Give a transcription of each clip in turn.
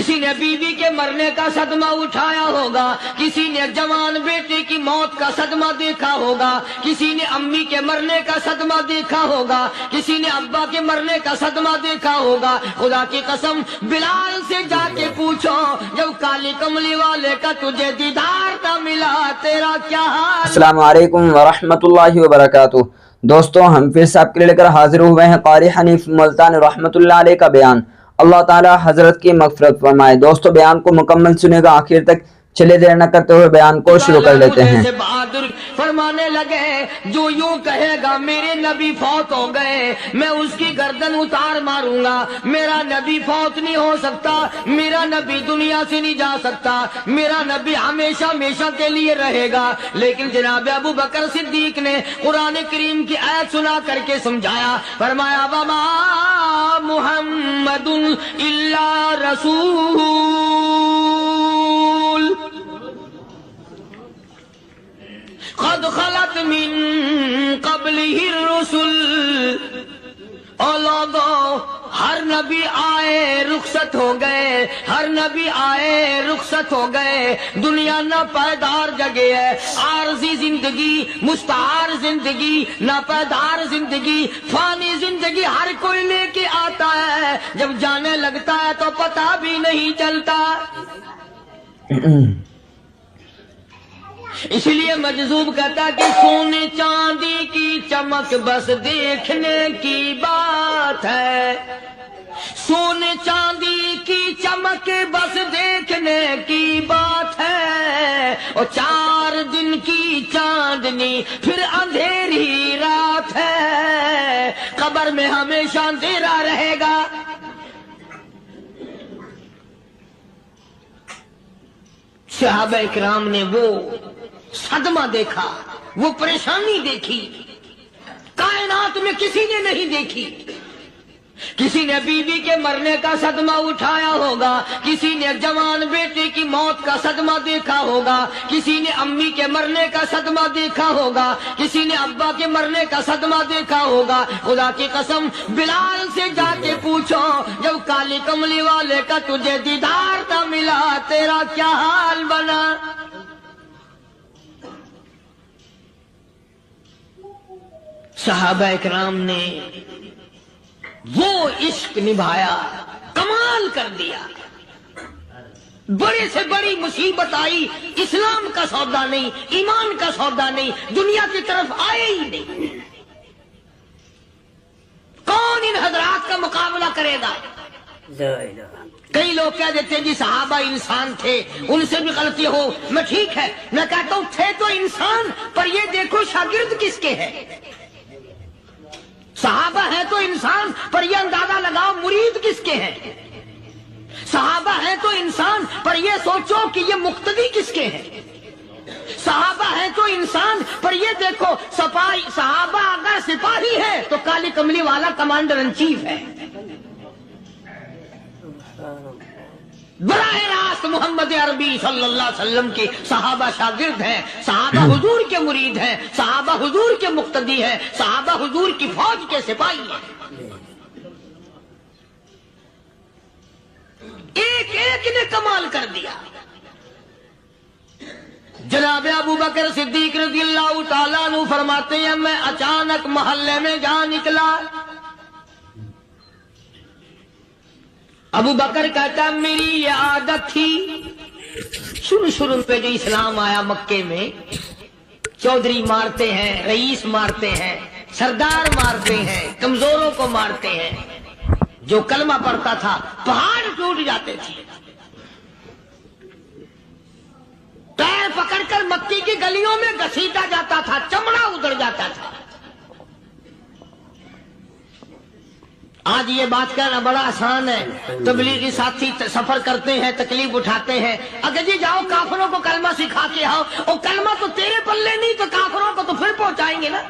کسی نے بیوی کے مرنے کا صدمہ اٹھایا ہوگا، کسی نے جوان بیٹے کی موت کا صدمہ دیکھا ہوگا، کسی نے امی کے مرنے کا صدمہ دیکھا ہوگا، کسی نے ابا کے مرنے کا صدمہ دیکھا ہوگا۔ خدا کی قسم بلال سے جا کے پوچھو، جب کالی کملی والے کا تجھے دیدار نہ ملا تیرا کیا حال؟ السلام علیکم ورحمۃ اللہ وبرکاتہ۔ دوستو ہم پھر سے آپ کے لے کر حاضر ہوئے ہیں قاری حنیف ملتانی رحمۃ اللہ علیہ کا بیان۔ اللہ تعالی حضرت کی مغفرت فرمائے۔ دوستو بیان کو مکمل سنے گا آخر تک، چلے دیر نہ کرتے ہوئے بیان کو شروع کر لیتے ہیں۔ بہادر فرمانے لگے جو یوں کہے گا میرے نبی فوت ہو گئے، میں اس کی گردن اتار ماروں گا۔ میرا نبی فوت نہیں ہو سکتا، میرا نبی دنیا سے نہیں جا سکتا، میرا نبی ہمیشہ ہمیشہ کے لیے رہے گا۔ لیکن جناب ابو بکر صدیق نے قرآن کریم کی آیت سنا کر کے سمجھایا، فرمایا وما محمد الا رسول قد خلت من قبلہ الرسل۔ اور لوگوں ہر نبی آئے رخصت ہو گئے، ہر نبی آئے رخصت ہو گئے۔ دنیا نہ پائیدار جگہ ہے، عارضی زندگی، مستعار زندگی، نہ پائیدار زندگی، فانی زندگی ہر کوئی لے کے آتا ہے، جب جانے لگتا ہے تو پتہ بھی نہیں چلتا۔ اس لیے مجذوب کہتا کہ سونے چاندی کی چمک بس دیکھنے کی بات ہے، سونے چاندی کی چمک بس دیکھنے کی بات ہے، اور 4 دن کی چاندنی پھر اندھیری رات ہے، قبر میں ہمیشہ اندھیرا رہے گا۔ صحابہ اکرام نے وہ صدمہ دیکھا، وہ پریشانی دیکھی، کائنات میں کسی نے نہیں دیکھی۔ کسی نے بیوی کے مرنے کا صدمہ اٹھایا ہوگا، کسی نے جوان بیٹے کی موت کا صدمہ دیکھا ہوگا، کسی نے امی کے مرنے کا صدمہ دیکھا ہوگا، کسی نے ابا کے مرنے کا صدمہ دیکھا ہوگا۔ خدا کی قسم بلال سے جا کے پوچھو، جب کالی کملی والے کا تجھے دیدار نہ ملا تیرا کیا حال بنا؟ صحابہ اکرام نے وہ عشق نبھایا، کمال کر دیا۔ بڑے سے بڑی مصیبت آئی، اسلام کا سودا نہیں، ایمان کا سودا نہیں، دنیا کی طرف آئے ہی نہیں۔ کون ان حضرات کا مقابلہ کرے گا؟ کئی لوگ کہہ دیتے ہیں جی صحابہ انسان تھے، ان سے بھی غلطی ہو، میں ٹھیک ہے، میں کہتا ہوں تھے تو انسان، پر یہ دیکھو شاگرد کس کے ہیں۔ صحابہ ہیں تو انسان، پر یہ اندازہ لگاؤ مرید کس کے ہیں۔ صحابہ ہیں تو انسان، پر یہ سوچو کہ یہ مقتدی کس کے ہیں۔ صحابہ ہیں تو انسان، پر یہ دیکھو صحابہ اگر سپاہی ہے تو کالی کملی والا کمانڈر ان چیف ہے۔ براہ راست محمد عربی صلی اللہ علیہ وسلم کے صحابہ شاگرد ہیں، صحابہ حضور کے مرید ہیں، صحابہ حضور کے مقتدی ہیں، صحابہ حضور کی فوج کے سپاہی ہیں۔ ایک ایک نے کمال کر دیا۔ جناب ابو بکر صدیق رضی اللہ تعالیٰ عنہ فرماتے ہیں میں اچانک محلے میں جا نکلا۔ ابو بکر کہتا میری یہ عادت تھی، شروع پہ جو اسلام آیا مکے میں، چودھری مارتے ہیں، رئیس مارتے ہیں، سردار مارتے ہیں، کمزوروں کو مارتے ہیں۔ جو کلمہ پڑھتا تھا پہاڑ ٹوٹ جاتے تھے۔ پیر پکڑ کر مکی کی گلیوں میں گھسیٹا جاتا تھا، چمڑا ادھر جاتا تھا۔ آج یہ بات کہنا بڑا آسان ہے، تبلیغی ساتھی سفر کرتے ہیں، تکلیف اٹھاتے ہیں، اگر جی جاؤ کافروں کو کلمہ سکھا کے آؤ، اور کلمہ تو تیرے پلے نہیں تو کافروں کو تو پھر پہنچائیں گے نا۔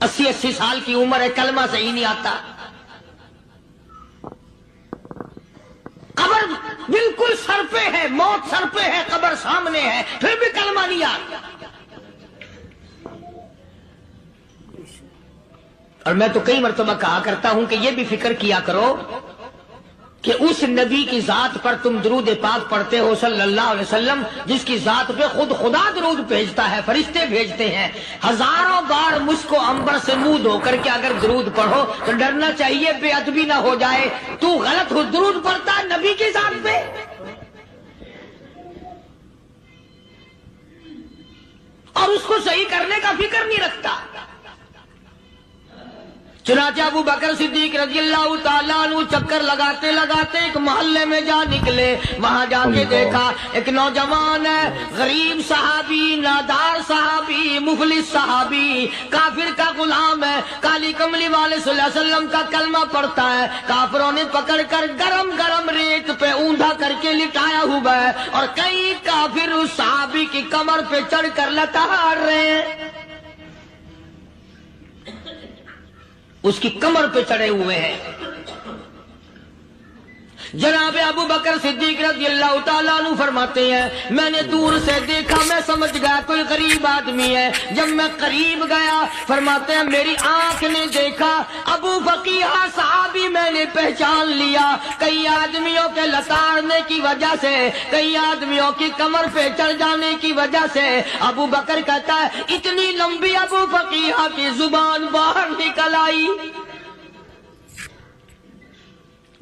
80 سال کی عمر ہے، کلمہ صحیح نہیں آتا، قبر بالکل سر پہ ہے، موت سر پہ ہے، قبر سامنے ہے، پھر بھی کلمہ نہیں آتا۔ اور میں تو کئی مرتبہ کہا کرتا ہوں کہ یہ بھی فکر کیا کرو کہ اس نبی کی ذات پر تم درود پاک پڑھتے ہو صلی اللہ علیہ وسلم، جس کی ذات پہ خود خدا درود بھیجتا ہے، فرشتے بھیجتے ہیں، ہزاروں بار مجھ کو عنبر سے منہ دھو کر کے اگر درود پڑھو تو ڈرنا چاہیے بے ادبی نہ ہو جائے، تو غلط ہو درود پڑھتا ہے نبی کی ذات پہ۔ اور اس کو صحیح کرنے کا فکر نہیں رکھتا۔ چنانچہ ابو بکر صدیق رضی اللہ تعالیٰ عنہ چکر لگاتے لگاتے ایک محلے میں جا نکلے، وہاں جا کے دیکھا ایک نوجوان ہے، غریب صحابی، نادار صحابی، مفلس صحابی، کافر کا غلام ہے، کالی کملی والے صلی اللہ علیہ وسلم کا کلمہ پڑھتا ہے، کافروں نے پکڑ کر گرم گرم ریت پہ اوندا کر کے لٹایا ہوا ہے، اور کئی کافر اس صحابی کی کمر پہ چڑھ کر لتاڑ رہے ہیں، اس کی کمر پہ چڑھے ہوئے ہیں۔ جناب ابو بکر صدیق رضی اللہ تعالیٰ عنہ فرماتے ہیں میں نے دور سے دیکھا، میں سمجھ گیا کوئی غریب آدمی ہے، جب میں قریب گیا فرماتے ہیں میری آنکھ نے دیکھا ابو فقیہ صحابی، میں نے پہچان لیا، کئی آدمیوں کے لتاڑنے کی وجہ سے، کئی آدمیوں کی کمر پہ چڑھ جانے کی وجہ سے ابو بکر کہتا ہے اتنی لمبی ابو فقیہ کی زبان باہر نکل آئی،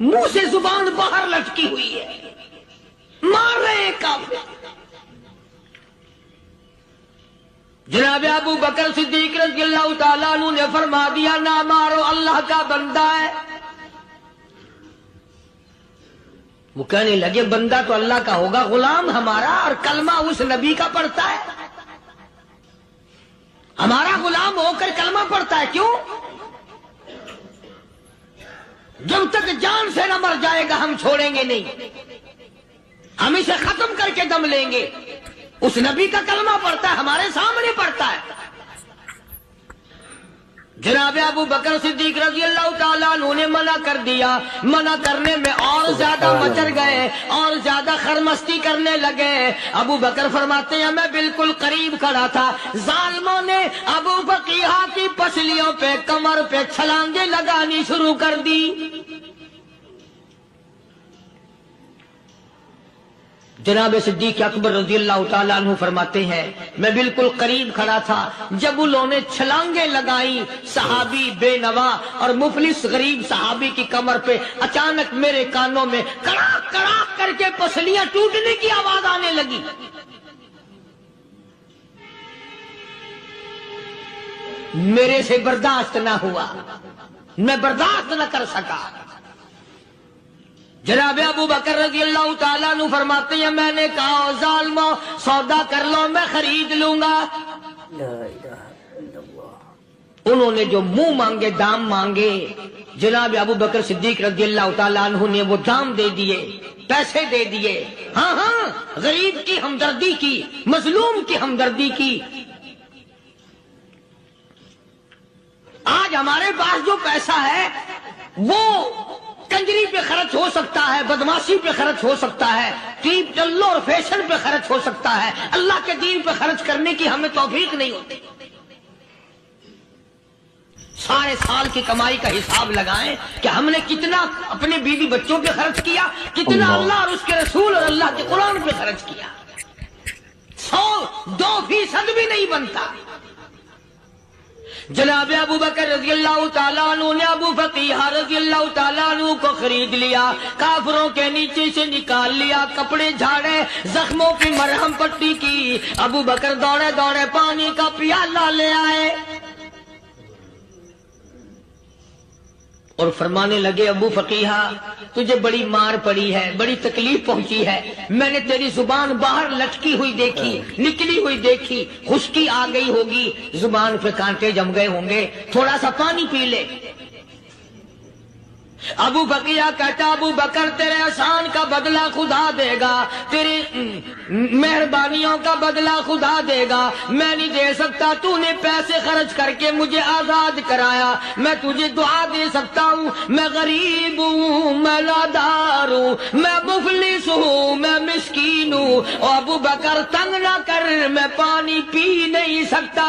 منہ سے زبان باہر لٹکی ہوئی ہے، مار رہے ہیں کافر۔ جناب ابو بکر صدیق رضی اللہ تعالیٰ عنہ نے فرما دیا نہ مارو، اللہ کا بندہ ہے۔ وہ کہنے لگے بندہ تو اللہ کا ہوگا، غلام ہمارا، اور کلمہ اس نبی کا پڑھتا ہے، ہمارا غلام ہو کر کلمہ پڑھتا ہے، کیوں؟ جب تک جان سے نہ مر جائے گا ہم چھوڑیں گے نہیں، ہم اسے ختم کر کے دم لیں گے۔ اس نبی کا کلمہ پڑھتا ہے، ہمارے سامنے پڑھتا ہے۔ جناب ابو بکر صدیق رضی اللہ تعالیٰ عنہ نے منع کر دیا، منع کرنے میں اور زیادہ مچر گئے، اور زیادہ خرمستی کرنے لگے۔ ابو بکر فرماتے ہیں میں بالکل قریب کھڑا تھا، ظالموں نے ابو فقیہ کی پسلیوں پہ، کمر پہ چھلانگیں لگانی شروع کر دی۔ جناب صدیق اکبر رضی اللہ تعالیٰ عنہ فرماتے ہیں میں بالکل قریب کھڑا تھا، جب انہوں نے چھلانگیں لگائیں صحابی بے نوا اور مفلس غریب صحابی کی کمر پہ، اچانک میرے کانوں میں کڑاک کڑاک کر کے پسلیاں ٹوٹنے کی آواز آنے لگی۔ میرے سے برداشت نہ ہوا، میں برداشت نہ کر سکا۔ جناب ابو بکر رضی اللہ تعالیٰ عنہ فرماتے ہیں میں نے کہا ظالمو سودا کر لو، میں خرید لوں گا۔ انہوں نے جو منہ مانگے، دام مانگے، جناب ابو بکر صدیق رضی اللہ تعالیٰ عنہ نے وہ دام دے دیے، پیسے دے دیے۔ ہاں ہاں، غریب کی ہمدردی کی، مظلوم کی ہمدردی کی۔ آج ہمارے پاس جو پیسہ ہے وہ کنجری پہ خرچ ہو سکتا ہے، بدماشی پہ خرچ ہو سکتا ہے، ٹیپ ٹلو اور فیشن پہ خرچ ہو سکتا ہے، اللہ کے دین پہ خرچ کرنے کی ہمیں توفیق نہیں ہوتی۔ سارے سال کی کمائی کا حساب لگائیں کہ ہم نے کتنا اپنے بیوی بچوں پہ خرچ کیا، کتنا اللہ اور اس کے رسول اور اللہ کے قرآن پہ خرچ کیا، 100-2% بھی نہیں بنتا۔ جناب ابو بکر رضی اللہ تعالیٰ عنہ نے ابو فقیہ رضی اللہ تعالیٰ عنہ کو خرید لیا، کافروں کے نیچے سے نکال لیا، کپڑے جھاڑے، زخموں کی مرہم پٹی کی۔ ابو بکر دوڑے دوڑے پانی کا پیالہ لے آئے اور فرمانے لگے ابو فقیہ تجھے بڑی مار پڑی ہے، بڑی تکلیف پہنچی ہے، میں نے تیری زبان باہر لٹکی ہوئی دیکھی، نکلی ہوئی دیکھی، خشکی آ گئی ہوگی، زبان پہ کانٹے جم گئے ہوں گے، تھوڑا سا پانی پی لے۔ ابو فقیہ کہتا ابو بکر تیرے احسان کا بدلہ خدا دے گا، تیری مہربانیوں کا بدلہ خدا دے گا، میں نہیں دے سکتا، تو نے پیسے خرچ کر کے مجھے آزاد کرایا، میں تجھے دعا دے سکتا ہوں، میں غریب ہوں، میں نادار ہوں، میں مفلس ہوں، میں مسکین ہوں، اور ابو بکر تنگ نہ کر، میں پانی پی نہیں سکتا۔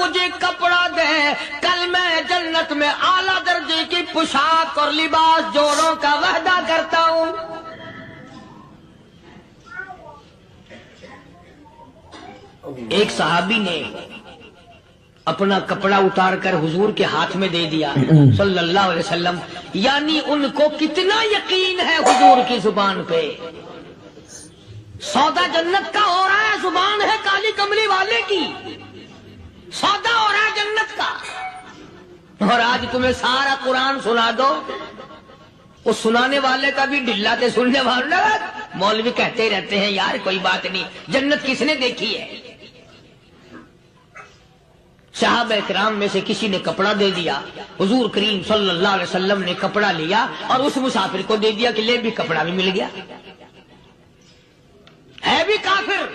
مجھے کپڑا دے، کل میں جنت میں اعلیٰ درجے کی پوشاک اور لباس جوڑوں کا وعدہ کرتا ہوں۔ ایک صحابی نے اپنا کپڑا اتار کر حضور کے ہاتھ میں دے دیا صلی اللہ علیہ وسلم، یعنی ان کو کتنا یقین ہے حضور کی زبان پہ۔ سودا جنت کا ہو رہا ہے، زبان ہے کالی کملی والے کی، سودا ہو رہا ہے جنت کا۔ اور آج تمہیں سارا قرآن سنا دو، وہ سنانے والے کا بھی ڈلا تھے، سننے والے مولوی کہتے رہتے ہیں یار کوئی بات نہیں، جنت کس نے دیکھی ہے؟ صحابہ کرام میں سے کسی نے کپڑا دے دیا، حضور کریم صلی اللہ علیہ وسلم نے کپڑا لیا اور اس مسافر کو دے دیا کہ لے بھی کپڑا بھی مل گیا۔ ہے بھی کافر،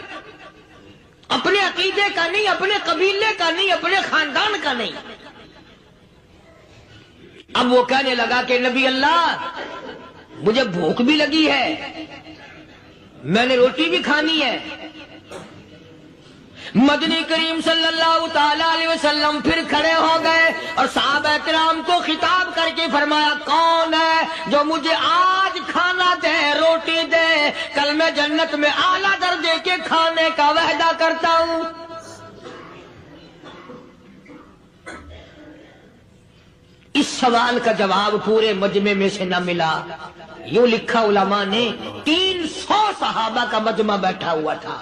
اپنے عقیدے کا نہیں، اپنے قبیلے کا نہیں، اپنے خاندان کا نہیں۔ اب وہ کہنے لگا کہ نبی اللہ مجھے بھوک بھی لگی ہے، میں نے روٹی بھی کھانی ہے۔ مدنی کریم صلی اللہ تعالی علیہ وسلم پھر کھڑے ہو گئے اور صحابہ کرام کو خطاب کر کے فرمایا، کون ہے جو مجھے آج کھانا دے، روٹی دے، کل میں جنت میں اعلیٰ درجے کے کھانے کا وعدہ کرتا ہوں۔ اس سوال کا جواب پورے مجمع میں سے نہ ملا۔ یوں لکھا علماء نے 300 صحابہ کا مجمع بیٹھا ہوا تھا۔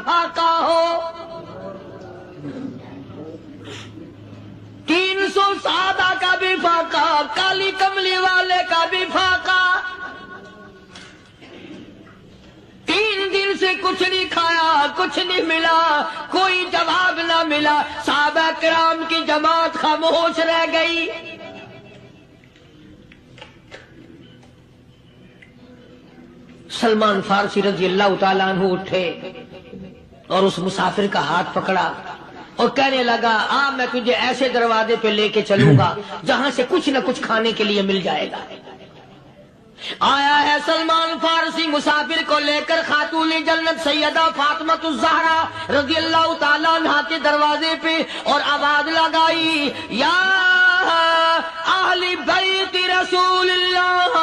فاقہ ہو 300 صحابہ کا بھی فاقہ، کالی کملی والے کا بھی فاقہ۔ 3 دن سے کچھ نہیں کھایا، کچھ نہیں ملا، کوئی جواب نہ ملا۔ صحابہ کرام کی جماعت خاموش رہ گئی۔ سلمان فارسی رضی اللہ تعالیٰ عنہ اٹھے اور اس مسافر کا ہاتھ پکڑا اور کہنے لگا، میں تجھے ایسے دروازے پہ لے کے چلوں گا جہاں سے کچھ نہ کچھ کھانے کے لیے مل جائے گا۔ آیا ہے سلمان فارسی مسافر کو لے کر خاتون جنت سیدہ فاطمہ الزہرا رضی اللہ تعالیٰ عنہا کے دروازے پہ اور آواز لگائی، یا اہل بیت رسول اللہ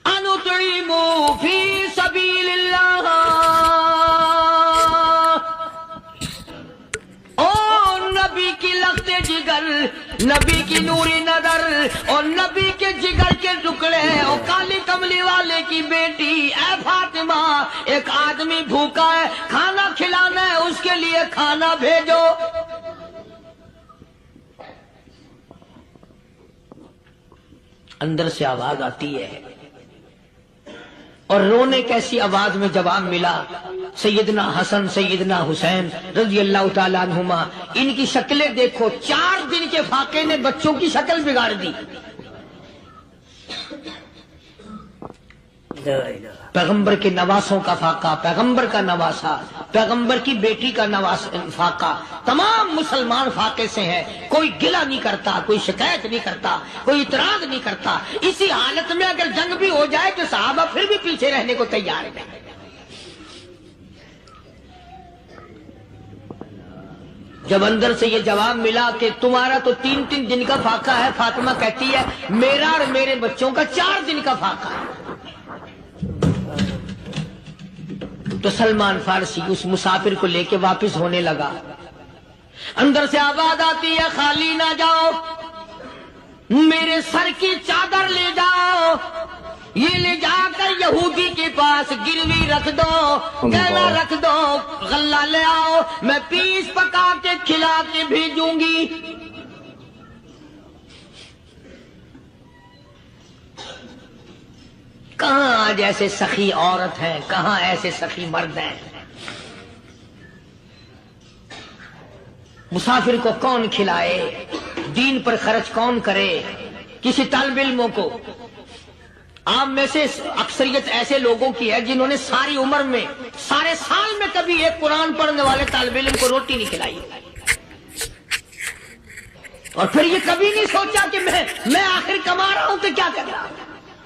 انطعموا فی سبیل اللہ۔ او نبی کی لخت جگر، نبی کی نوری نظر اور نبی کے جگر کے ٹکڑے اور کالی کملی والے کی بیٹی، اے فاطمہ ایک آدمی بھوکا ہے، کھانا کھلانا ہے، اس کے لیے کھانا بھیجو۔ اندر سے آواز آتی ہے اور رونے کیسی آواز میں جواب ملا، سیدنا حسن سیدنا حسین رضی اللہ تعالیٰ عنہما، ان کی شکلیں دیکھو، 4 دن کے فاقے نے بچوں کی شکل بگاڑ دی۔ پیغمبر کے نواسوں کا فاقہ، پیغمبر کا نواسا، پیغمبر کی بیٹی کا فاقہ، تمام مسلمان فاقے سے ہیں، کوئی گلہ نہیں کرتا، کوئی شکایت نہیں کرتا، کوئی اعتراض نہیں کرتا۔ اسی حالت میں اگر جنگ بھی ہو جائے تو صحابہ پھر بھی پیچھے رہنے کو تیار ہیں۔ جب اندر سے یہ جواب ملا کہ تمہارا تو 3 دن کا فاقہ ہے، فاطمہ کہتی ہے میرا اور میرے بچوں کا 4 دن کا فاقہ ہے، تو سلمان فارسی اس مسافر کو لے کے واپس ہونے لگا۔ اندر سے آواز آتی ہے، خالی نہ جاؤ، میرے سر کی چادر لے جاؤ، یہ لے جا کر یہودی کے پاس گروی رکھ دو، کہنا رکھ دو، غلہ لے آؤ، میں پیس پکا کے کھلا کے بھیجوں گی۔ کہاں آج ایسے سخی عورت ہیں، کہاں ایسے سخی مرد ہیں؟ مسافر کو کون کھلائے، دین پر خرچ کون کرے؟ کسی طالب علموں کو، عام میں سے اکثریت ایسے لوگوں کی ہے جنہوں نے ساری عمر میں، سارے سال میں کبھی ایک قرآن پڑھنے والے طالب علم کو روٹی نہیں کھلائی، اور پھر یہ کبھی نہیں سوچا کہ میں آخر کما رہا ہوں تو کیا کر رہا ہوں،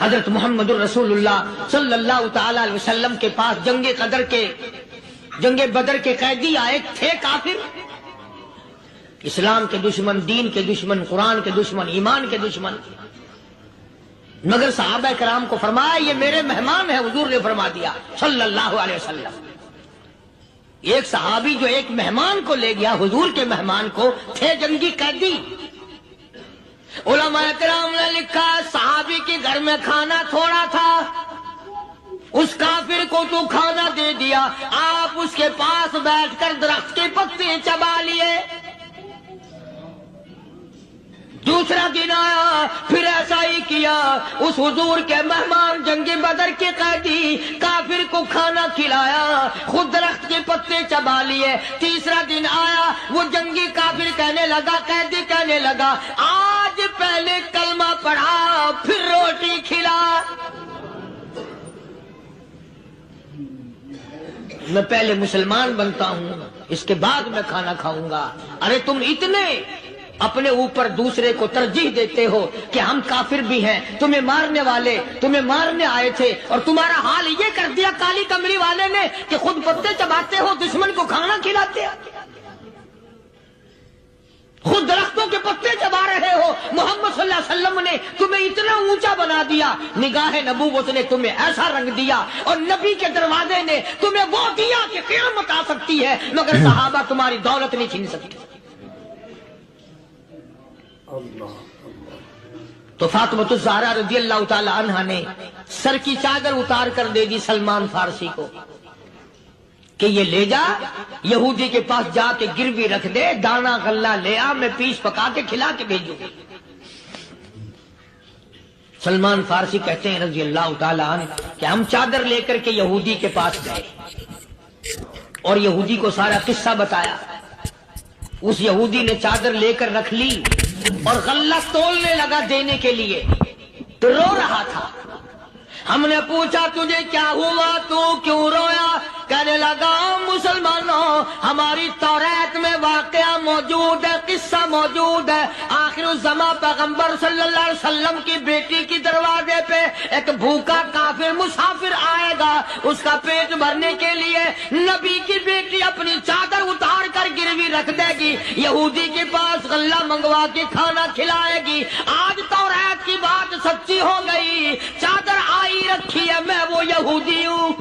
حضرت محمد الرسول اللہ صلی اللہ تعالی علیہ وسلم کے پاس جنگ بدر کے قیدی آئے تھے کافر، اسلام کے دشمن، دین کے دشمن، قرآن کے دشمن، ایمان کے دشمن. مگر صحابہ کرام کو فرمایا یہ میرے مہمان ہیں. حضور نے فرما دیا صلی اللہ علیہ وسلم. ایک صحابی جو ایک مہمان کو لے گیا، حضور کے مہمان کو، تھے جنگی قیدی. علماء کرام نے لکھا صحابی کے گھر میں کھانا تھوڑا تھا، اس کافر کو تو کھانا دے دیا، آپ اس کے پاس بیٹھ کر درخت کے پتے چبا لیے. دوسرا دن آیا، پھر ایسا ہی کیا. اس حضور کے مہمان جنگ بدر کے قیدی کافر کو کھانا کھلایا، خود درخت کے پتے چبا لیے. تیسرا دن آیا، وہ جنگی کافر کہنے لگا، قیدی کہنے لگا آج پہلے کلمہ پڑھا پھر روٹی کھلا. میں پہلے مسلمان بنتا ہوں، اس کے بعد میں کھانا کھاؤں گا. ارے تم اتنے اپنے اوپر دوسرے کو ترجیح دیتے ہو کہ ہم کافر بھی ہیں، تمہیں مارنے والے تمہیں مارنے آئے تھے، اور تمہارا حال یہ کر دیا کالی کملی والے نے کہ خود پتے چباتے ہو، دشمن کو کھانا کھلاتے ہو، خود درختوں کے پتے چبا رہے ہو. محمد صلی اللہ علیہ وسلم نے تمہیں اتنا اونچا بنا دیا، نگاہ نبوت نے تمہیں ایسا رنگ دیا، اور نبی کے دروازے نے تمہیں وہ دیا کہ قیامت آ سکتی ہے مگر صحابہ تمہاری دولت نہیں چھین سکتے. تو فاطمۃ الزہرا رضی اللہ تعالی عنہا نے سر کی چادر اتار کر دے دی سلمان فارسی کو کہ یہ لے جا، یہودی کے پاس جا کے گروی رکھ دے، دانا غلہ لے آ، میں پیس پکا کے کھلا کے بھیجوں. سلمان فارسی کہتے ہیں رضی اللہ تعالی عنہ کہ ہم چادر لے کر کے یہودی کے پاس گئے اور یہودی کو سارا قصہ بتایا. اس یہودی نے چادر لے کر رکھ لی اور غلہ تولنے لگا دینے کے لیے، تو رو رہا تھا. ہم نے پوچھا تجھے کیا ہوا، تو کیوں رویا؟ کہنے لگا مسلمانوں، ہماری توریت میں واقعہ موجود ہے، قصہ موجود ہے. آخر الزمان پیغمبر صلی اللہ علیہ وسلم کی بیٹی کی دروازے پہ ایک بھوکا کافر مسافر آئے گا، اس کا پیٹ بھرنے کے لیے نبی کی بیٹی اپنی چادر اتار کر گروی رکھ دے گی، یہودی کے پاس غلہ منگوا کے کھانا کھلائے گی. آج توریت کی بات سچی ہو گئی، چادر آئی رکھی ہے، میں وہ یہودی ہوں.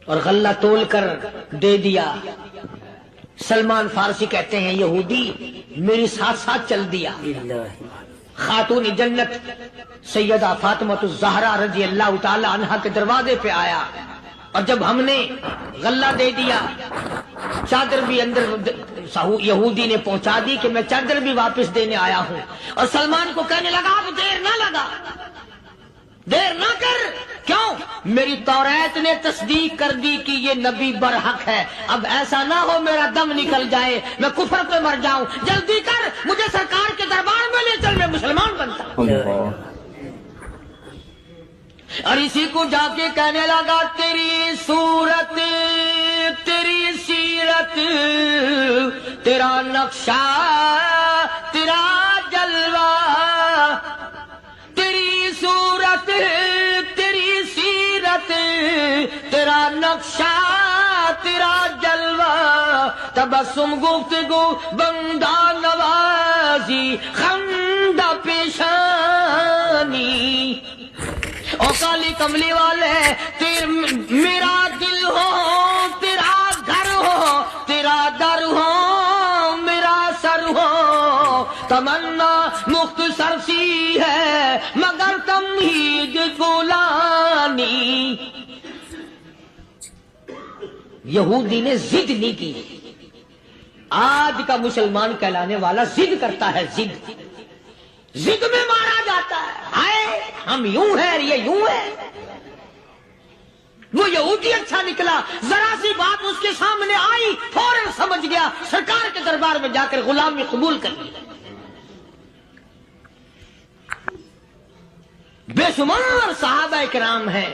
اور غلہ تول کر دے دیا. سلمان فارسی کہتے ہیں یہودی میری ساتھ ساتھ چل دیا. خاتون جنت سیدہ فاطمۃ الزہرا رضی اللہ تعالی عنہا کے دروازے پہ آیا، اور جب ہم نے غلہ دے دیا، چادر بھی اندر یہودی نے پہنچا دی کہ میں چادر بھی واپس دینے آیا ہوں. اور سلمان کو کہنے لگا اب دیر نہ لگا، دیر نہ کر. کیوں؟ میری توریت نے تصدیق کر دی کہ یہ نبی برحق ہے. اب ایسا نہ ہو میرا دم نکل جائے، میں کفر پہ مر جاؤں. جلدی کر، مجھے سرکار کے دربار میں لے چل، میں مسلمان بنتا ہوں. اور اسی کو جا کے کہنے لگا تیری صورت، تیری سیرت، تیرا نقشہ، تیرا جلوہ، تیری صورت، تیری سیرت، تیرا نقشہ، تیرا جلوہ، تبسم گفتگو بندہ نوازی، خندہ پیشانی. او کالی کملی والے میرا دل ہو، تیرا گھر ہو، تیرا در ہو، میرا سر ہو. تمنا مختصر سی ہے مگر تمہید گولانی. یہودی نے ضد نہیں کی. آج کا مسلمان کہلانے والا ضد کرتا ہے، ضد میں مارا جاتا ہے. ہائے ہم یوں ہیں، یہ یوں ہے. وہ یہودی اچھا نکلا، ذرا سی بات اس کے سامنے آئی فوراً سمجھ گیا، سرکار کے دربار میں جا کر غلامی قبول کر لی. بے شمار صحابہ کرام ہیں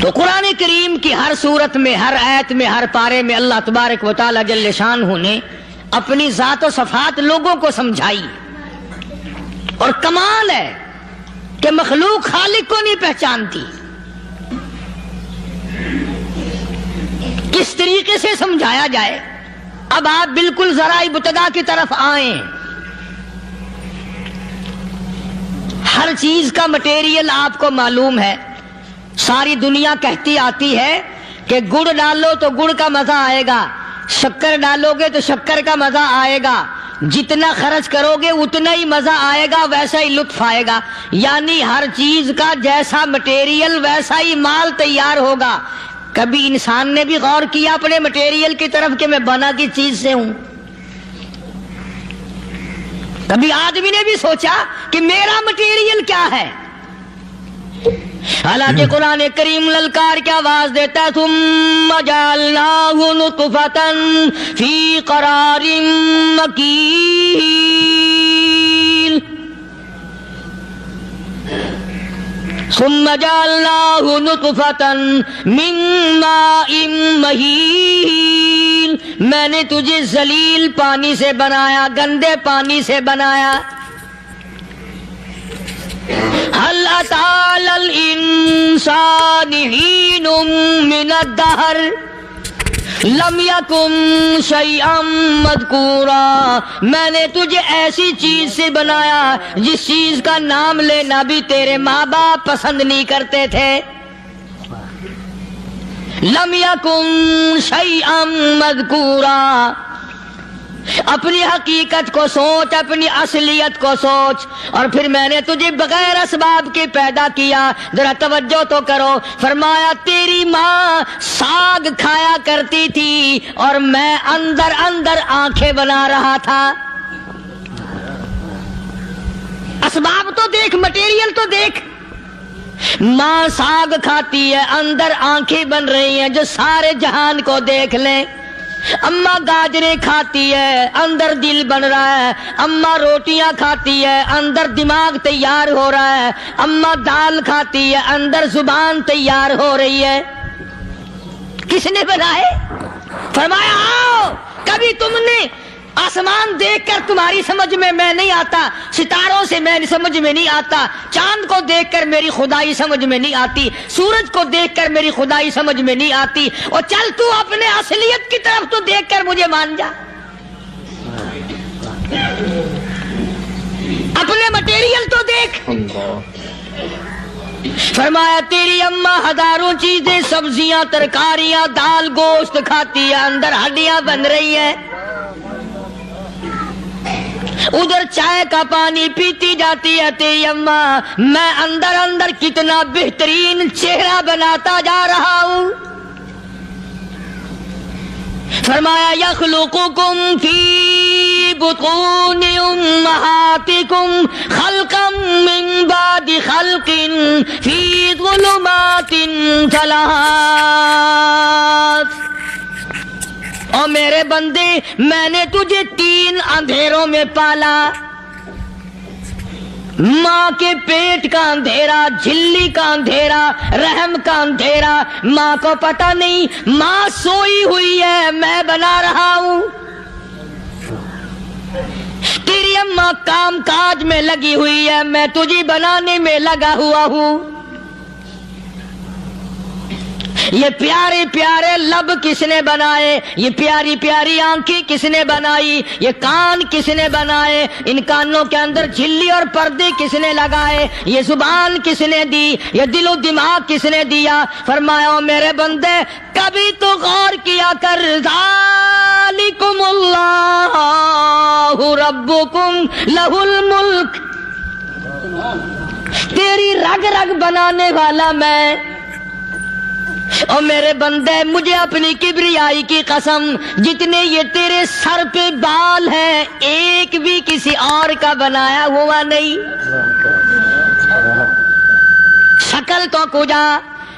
تو قرآن کریم کی ہر صورت میں، ہر آیت میں، ہر پارے میں اللہ تبارک و تعالی جل شانہ نے اپنی ذات و صفات لوگوں کو سمجھائی. اور کمال ہے کہ مخلوق خالق کو نہیں پہچانتی. کس طریقے سے سمجھایا جائے؟ اب آپ بالکل ذرا ابتدا کی طرف آئیں. ہر چیز کا مٹیریل آپ کو معلوم ہے. ساری دنیا کہتی آتی ہے کہ گڑ ڈالو تو گڑ کا مزہ آئے گا، شکر ڈالو گے تو شکر کا مزہ آئے گا، جتنا خرچ کرو گے اتنا ہی مزہ آئے گا، ویسا ہی لطف آئے گا. یعنی ہر چیز کا جیسا مٹیریل ویسا ہی مال تیار ہوگا. کبھی انسان نے بھی غور کیا اپنے مٹیریل کی طرف کہ میں بنا کی چیز سے ہوں؟ کبھی آدمی نے بھی سوچا کہ میرا مٹیریل کیا ہے؟ حالانکہ قرآن کریم للکار کی آواز دیتا ہے ثم جعلناہ نطفۃ فی قرار مکین. ثم جعلناہ نطفۃ من ماء مہین. میں نے تجھے ذلیل پانی سے بنایا، گندے پانی سے بنایا. هل أتى على الإنسان حين من الدهر لم يكن شيئا مذكورا. میں نے تجھے ایسی چیز سے بنایا جس چیز کا نام لینا بھی تیرے ماں باپ پسند نہیں کرتے تھے. لم يكن شيئا مذكورا. اپنی حقیقت کو سوچ، اپنی اصلیت کو سوچ. اور پھر میں نے تجھے بغیر اسباب کے پیدا کیا. ذرا توجہ تو کرو. فرمایا تیری ماں ساگ کھایا کرتی تھی اور میں اندر اندر آنکھیں بنا رہا تھا. اسباب تو دیکھ، مٹیریل تو دیکھ. ماں ساگ کھاتی ہے، اندر آنکھیں بن رہی ہیں جو سارے جہان کو دیکھ لیں. اماں گاجریں کھاتی ہے، اندر دل بن رہا ہے. اماں روٹیاں کھاتی ہے، اندر دماغ تیار ہو رہا ہے. اماں دال کھاتی ہے، اندر زبان تیار ہو رہی ہے. کس نے بنائے؟ فرمایا آؤ. کبھی تم نے آسمان دیکھ کر تمہاری سمجھ میں نہیں آتا، ستاروں سے میں سمجھ میں نہیں آتا، چاند کو دیکھ کر میری خدائی سمجھ میں نہیں آتی، سورج کو دیکھ کر میری خدائی سمجھ میں نہیں آتی. اور چل تو اپنے اصلیت کی طرف تو دیکھ کر مجھے مان جا. اپنے مٹیریل تو دیکھ. فرمایا تیری اماں ہزاروں چیزیں، سبزیاں، ترکاریاں، دال، گوشت کھاتی ہے، اندر ہڈیاں بن رہی ہیں. ادھر چائے کا پانی پیتی جاتی ہے تیری اماں. میں اندر اندر کتنا بہترین چہرہ بناتا جا رہا ہوں. فرمایا یخلقکم فی بطون امہاتکم خلقا من بعد خلق فی ظلمات ثلاث. اور میرے بندے میں نے تجھے 3 اندھیروں میں پالا. ماں کے پیٹ کا اندھیرا، جھلی کا اندھیرا، رحم کا اندھیرا. ماں کو پتہ نہیں ماں سوئی ہوئی ہے، میں بنا رہا ہوں. تیری اماں کام کاج میں لگی ہوئی ہے، میں تجھے بنانے میں لگا ہوا ہوں. یہ پیارے پیارے لب کس نے بنائے؟ یہ پیاری پیاری آنکھیں کس نے بنائی؟ یہ کان کس نے بنائے؟ ان کانوں کے اندر جھلی اور پردے کس نے لگائے؟ یہ زبان کس نے دی؟ یہ دل و دماغ کس نے دیا؟ فرمایا میرے بندے کبھی تو غور کیا کر. ذالکم اللہ ربکم لہ الملک. تیری رگ رگ بنانے والا میں. اور میرے بندے مجھے اپنی کبریائی کی قسم، جتنے یہ تیرے سر پہ بال ہیں ایک بھی کسی اور کا بنایا ہوا نہیں. شکل تو کجا،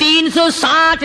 360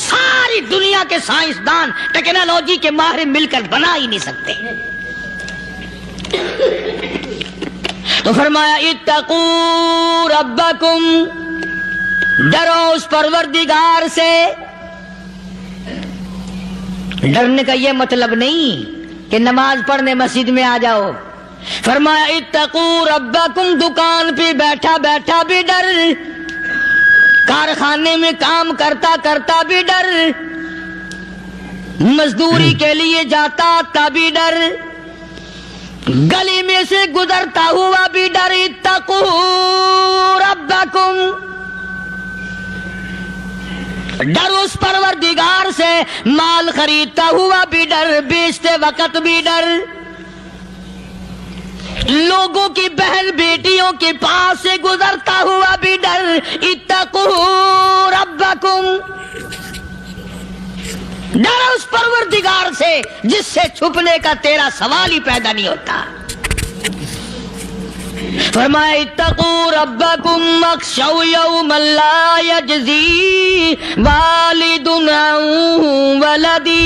7 سائنسدان ٹیکنالوجی کے ماہر مل کر بنا ہی نہیں سکتے. تو فرمایا اتقوا ربکم، ڈرو اس پروردگار سے. ڈرنے کا یہ مطلب نہیں کہ نماز پڑھنے مسجد میں آ جاؤ. فرمایا اتقوا ربکم، دکان پہ بیٹھا بیٹھا بھی ڈر، کارخانے میں کام کرتا کرتا بھی ڈر، مزدوری کے لیے جاتا تبھی ڈر، گلی میں سے گزرتا ہوا بھی ڈر. اتقوا ربکم، ڈر اس پروردگار سے. مال خریدتا ہوا بھی ڈر، بیچتے وقت بھی ڈر، لوگوں کی بہن بیٹیوں کے پاس سے گزرتا ہوا بھی ڈر. اتقوا ربکم، ڈر اس پروردگار سے جس سے چھپنے کا تیرا سوال ہی پیدا نہیں ہوتا. فرمایا اتقوا ربکم واخشوا یوما لا یجزی والد عن ولدہ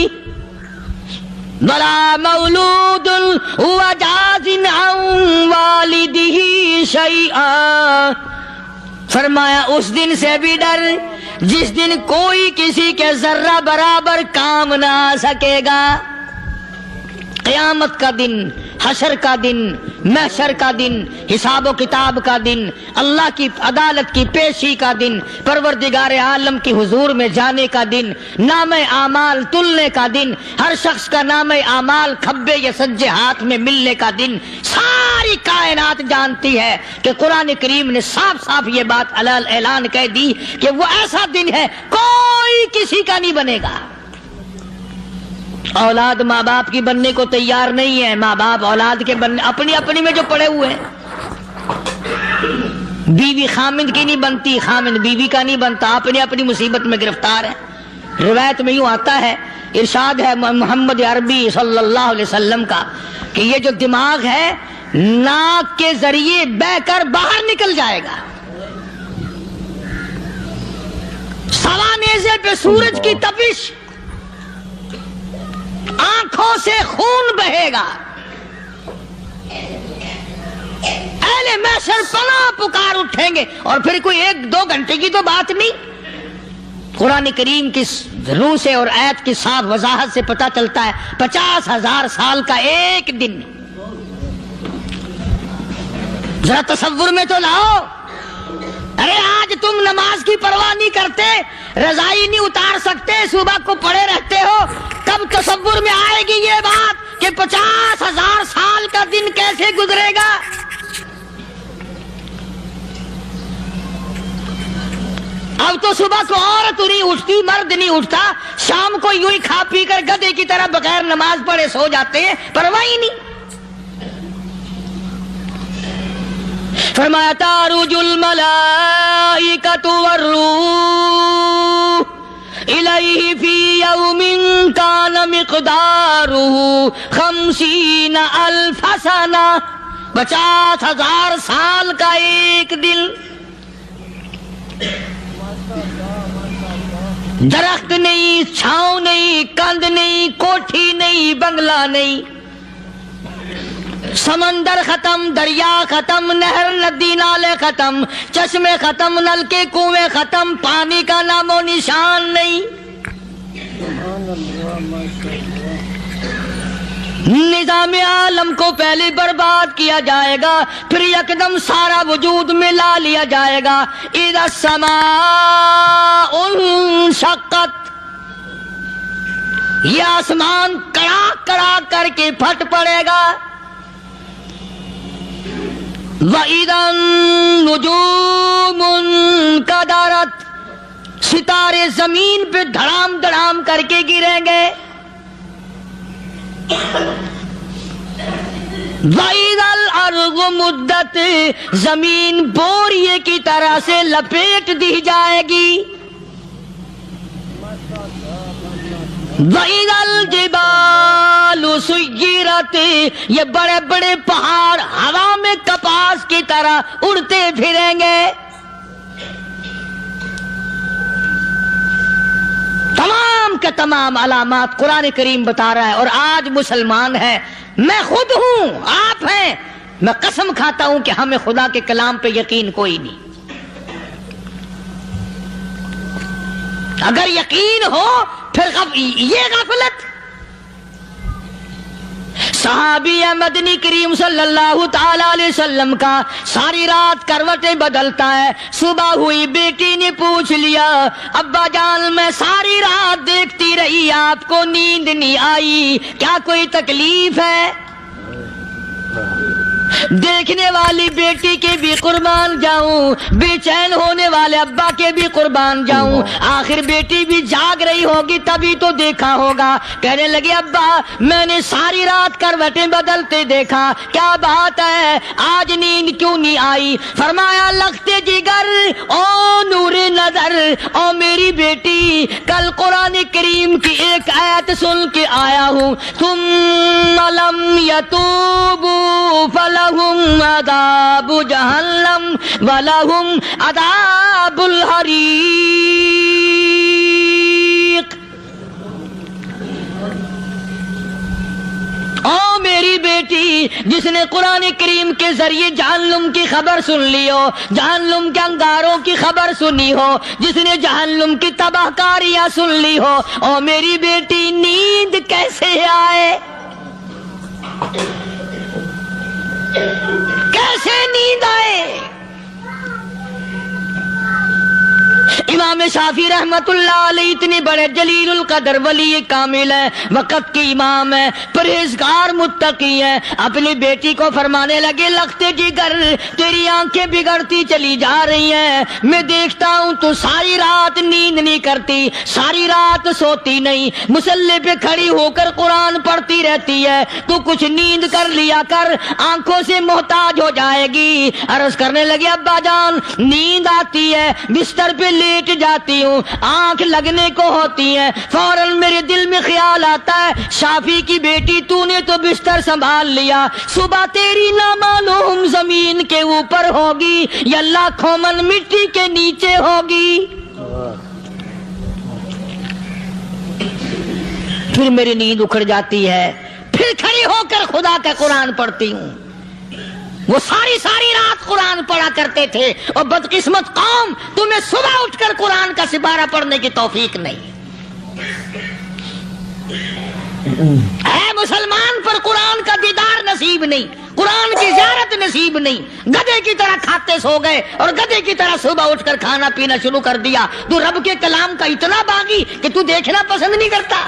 ولا مولود هو جاز عن والدہ شیئا. فرمایا اس دن سے بھی ڈر جس دن کوئی کسی کے ذرہ برابر کام نہ آ سکے گا. قیامت کا دن، حشر کا دن، محشر کا دن، حساب و کتاب کا دن، اللہ کی عدالت کی پیشی کا دن، پروردگار عالم کی حضور میں جانے کا دن، نام اعمال تلنے کا دن، ہر شخص کا نام اعمال کھبے یا سجے ہاتھ میں ملنے کا دن. ساری کائنات جانتی ہے کہ قرآن کریم نے صاف صاف یہ بات اعلان کہہ دی کہ وہ ایسا دن ہے کوئی کسی کا نہیں بنے گا. اولاد ماں باپ کی بننے کو تیار نہیں ہے، ماں باپ اولاد کے بننے اپنی اپنی میں جو پڑے ہوئے ہیں. بیوی خامند کی نہیں بنتی، خامند بیوی کا نہیں بنتا، اپنی اپنی مصیبت میں گرفتار ہے. روایت میں یوں آتا ہے، ارشاد ہے محمد عربی صلی اللہ علیہ وسلم کا کہ یہ جو دماغ ہے ناک کے ذریعے بہ کر باہر نکل جائے گا. سوا نیزے پہ سورج کی تپش، آنکھوں سے خون بہے گا. اہل محشر پناہ پکار اٹھیں گے. اور پھر کوئی 1-2 گھنٹے کی تو بات نہیں، قرآن کریم کی روح سے اور آیت کی صاف وضاحت سے پتہ چلتا ہے 50,000 سال کا ایک دن. ذرا تصور میں تو لاؤ. ارے آج تم نماز کی پرواہ نہیں کرتے، رضائی نہیں اتار سکتے، صبح کو پڑے رہتے ہو، کب تصور میں آئے گی یہ بات کہ 50,000 سال کا دن کیسے گزرے گا؟ اب تو صبح کو عورت نہیں اٹھتی، مرد نہیں اٹھتا، شام کو یوں ہی کھا پی کر گدھے کی طرح بغیر نماز پڑھے سو جاتے ہیں، پرواہ ہی نہیں. فرمایا تعرج الملائکۃ والروح الیہ فی یوم کان مقدارہ 50,000 سنہ. 50,000 سال کا ایک دن. درخت نہیں، چھاؤں نہیں، کند نہیں، کوٹھی نہیں، بنگلہ نہیں، سمندر ختم، دریا ختم، نہر ندی نالے ختم، چشمے ختم، نلکے کنویں ختم، پانی کا نام و نشان نہیں. نظام عالم کو پہلے برباد کیا جائے گا، پھر یکدم سارا وجود میں لا لیا جائے گا. اذا السماء انشقت، یہ آسمان کڑاک کڑاک کر کے پھٹ پڑے گا. وَإِذَا النُّجُومُ انْكَدَرَتْ، ستارے زمین پہ دھڑام دھڑام کر کے گریں گے. وَإِذَا الْأَرْضُ مُدَّتْ، زمین بوریے کی طرح سے لپیٹ دی جائے گی. وَإِذَا الْجِبَالُ سُيِّرَتْ، یہ بڑے بڑے پہاڑ ہوا میں کپاس کی طرح اڑتے پھریں گے. تمام کا تمام علامات قرآن کریم بتا رہا ہے. اور آج مسلمان ہے، میں خود ہوں، آپ ہیں، میں قسم کھاتا ہوں کہ ہمیں خدا کے کلام پہ یقین کوئی نہیں. اگر یقین ہو پھر یہ غفلت. صحابی مدنی کریم صلی اللہ تعالی علیہ وسلم کا ساری رات کروٹیں بدلتا ہے. صبح ہوئی بیٹی نے پوچھ لیا، ابا جان میں ساری رات دیکھتی رہی، آپ کو نیند نہیں آئی، کیا کوئی تکلیف ہے؟ دیکھنے والی بیٹی کے بھی قربان جاؤں، بے چین ہونے والے ابا کے بھی قربان جاؤں. آخر بیٹی بھی جاگ رہی ہوگی تبھی تو دیکھا ہوگا. کہنے لگے ابا میں نے ساری رات کروٹیں بدلتے دیکھا، کیا بات ہے، آج نیند کیوں نہیں آئی؟ فرمایا لختے جگر او نور نظر، او میری بیٹی کل قرآن کریم کی ایک آیت سن کے آیا ہوں، ثم لم یتوبوا فلہم عذاب جہنم ولہم عذاب الحریق. او میری بیٹی جس نے قرآن کریم کے ذریعے جہنم کی خبر سن لی ہو، جہنم کے انگاروں کی خبر سنی ہو، جس نے جہنم کی تباہ کاریاں سن لی ہو، او میری بیٹی نیند کیسے آئے؟ کیسے نیند آئے؟ امام شافعی رحمت اللہ علیہ اتنے بڑے جلیل القدر ولی کامل ہے، وقت کے امام ہے، پرہیزگار متقی ہے. اپنی بیٹی کو فرمانے لگے لختے جگر تیری آنکھیں بگڑتی چلی جا رہی ہیں، میں دیکھتا ہوں تو ساری رات نیند نہیں کرتی، ساری رات سوتی نہیں، مصلی پہ کھڑی ہو کر قرآن پڑھتی رہتی ہے، تو کچھ نیند کر لیا کر، آنکھوں سے محتاج ہو جائے گی. عرض کرنے لگے ابا جان نیند آتی ہے، بستر پہ لیٹ جاتی ہوں، آنکھ لگنے کو ہوتی ہے، فوراً میرے دل میں خیال آتا ہے شافی کی بیٹی تو نے تو بستر سنبھال لیا، صبح تیری نہ معلوم زمین کے اوپر ہوگی یا لاکھوں من مٹی کے نیچے ہوگی. پھر میری نیند اکھڑ جاتی ہے، پھر کھڑی ہو کر خدا کا قرآن پڑھتی ہوں. وہ ساری رات قرآن پڑھا کرتے تھے، اور بدقسمت قوم تمہیں صبح اٹھ کر قرآن کا سپارہ پڑھنے کی توفیق نہیں. اے مسلمان پر قرآن کا دیدار نصیب نہیں، قرآن کی زیارت نصیب نہیں. گدھے کی طرح کھاتے سو گئے اور گدھے کی طرح صبح اٹھ کر کھانا پینا شروع کر دیا. تو رب کے کلام کا اتنا باغی کہ تو دیکھنا پسند نہیں کرتا.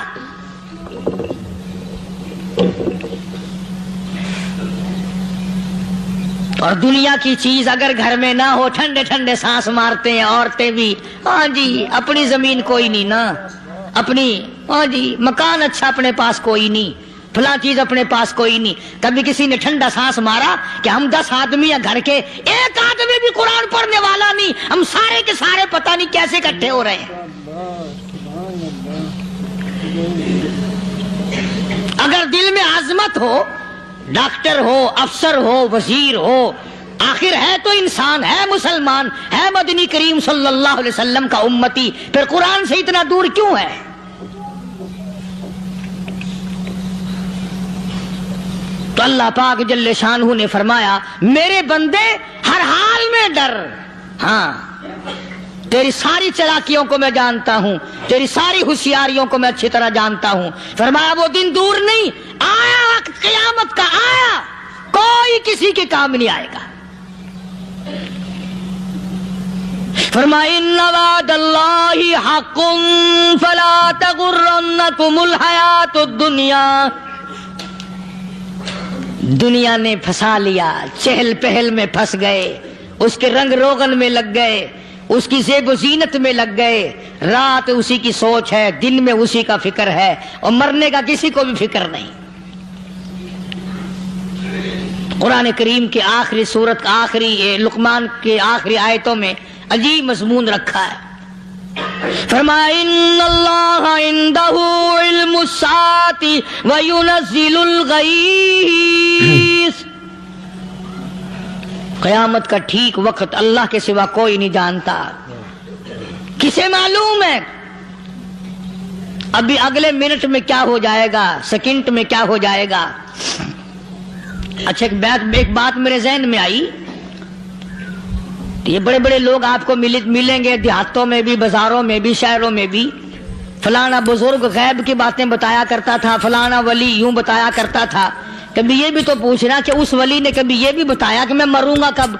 اور دنیا کی چیز اگر گھر میں نہ ہو، ٹھنڈے ٹھنڈے سانس مارتے ہیں عورتیں بھی، ہاں جی اپنی زمین کوئی نہیں نا، اپنی ہاں جی مکان اچھا اپنے پاس کوئی نہیں، فلاں چیز اپنے پاس کوئی نہیں. کبھی کسی نے ٹھنڈا سانس مارا کہ ہم 10 آدمی ہیں گھر کے، ایک آدمی بھی قرآن پڑھنے والا نہیں، ہم سارے کے سارے پتہ نہیں کیسے اکٹھے ہو رہے ہیں. اگر دل میں عظمت ہو، ڈاکٹر ہو، افسر ہو، وزیر ہو، آخر ہے تو انسان، ہے مسلمان، ہے مدنی کریم صلی اللہ علیہ وسلم کا امتی، پھر قرآن سے اتنا دور کیوں ہے؟ تو اللہ پاک جل شانہ نے فرمایا میرے بندے ہر حال میں ڈر. ہاں تیری ساری چلاکیوں کو میں جانتا ہوں، تیری ساری ہوشیاریوں کو میں اچھی طرح جانتا ہوں. فرمایا وہ دن دور نہیں، آیا وقت قیامت کا، آیا، کوئی کسی کے کام نہیں آئے گا. فرمایا ان وعد اللہ حق فلا تغرنکم الحیات الدنیا. دنیا نے پھنسا لیا، چہل پہل میں پھنس گئے، اس کے رنگ روغن میں لگ گئے، اس کی زیب و زینت میں لگ گئے. رات اسی کی سوچ ہے، دن میں اسی کا فکر ہے، اور مرنے کا کسی کو بھی فکر نہیں. قرآن کریم کے آخری سورت کا آخری لقمان کے آخری آیتوں میں عجیب مضمون رکھا ہے. فرمایا ان اللہ عندہ علم الساعۃ وینزل الغیث. قیامت کا ٹھیک وقت اللہ کے سوا کوئی نہیں جانتا. کسے معلوم ہے؟ ابھی اگلے منٹ میں کیا ہو جائے گا، سیکنڈ میں کیا ہو جائے گا۔ اچھا ایک بات میرے ذہن میں آئی، یہ بڑے بڑے لوگ آپ کو ملیں گے دیہاتوں میں بھی، بازاروں میں بھی، شہروں میں بھی، فلانا بزرگ غیب کی باتیں بتایا کرتا تھا، فلانا ولی یوں بتایا کرتا تھا۔ کبھی یہ بھی تو پوچھنا کہ اس ولی نے کبھی یہ بھی بتایا کہ میں مروں گا کب،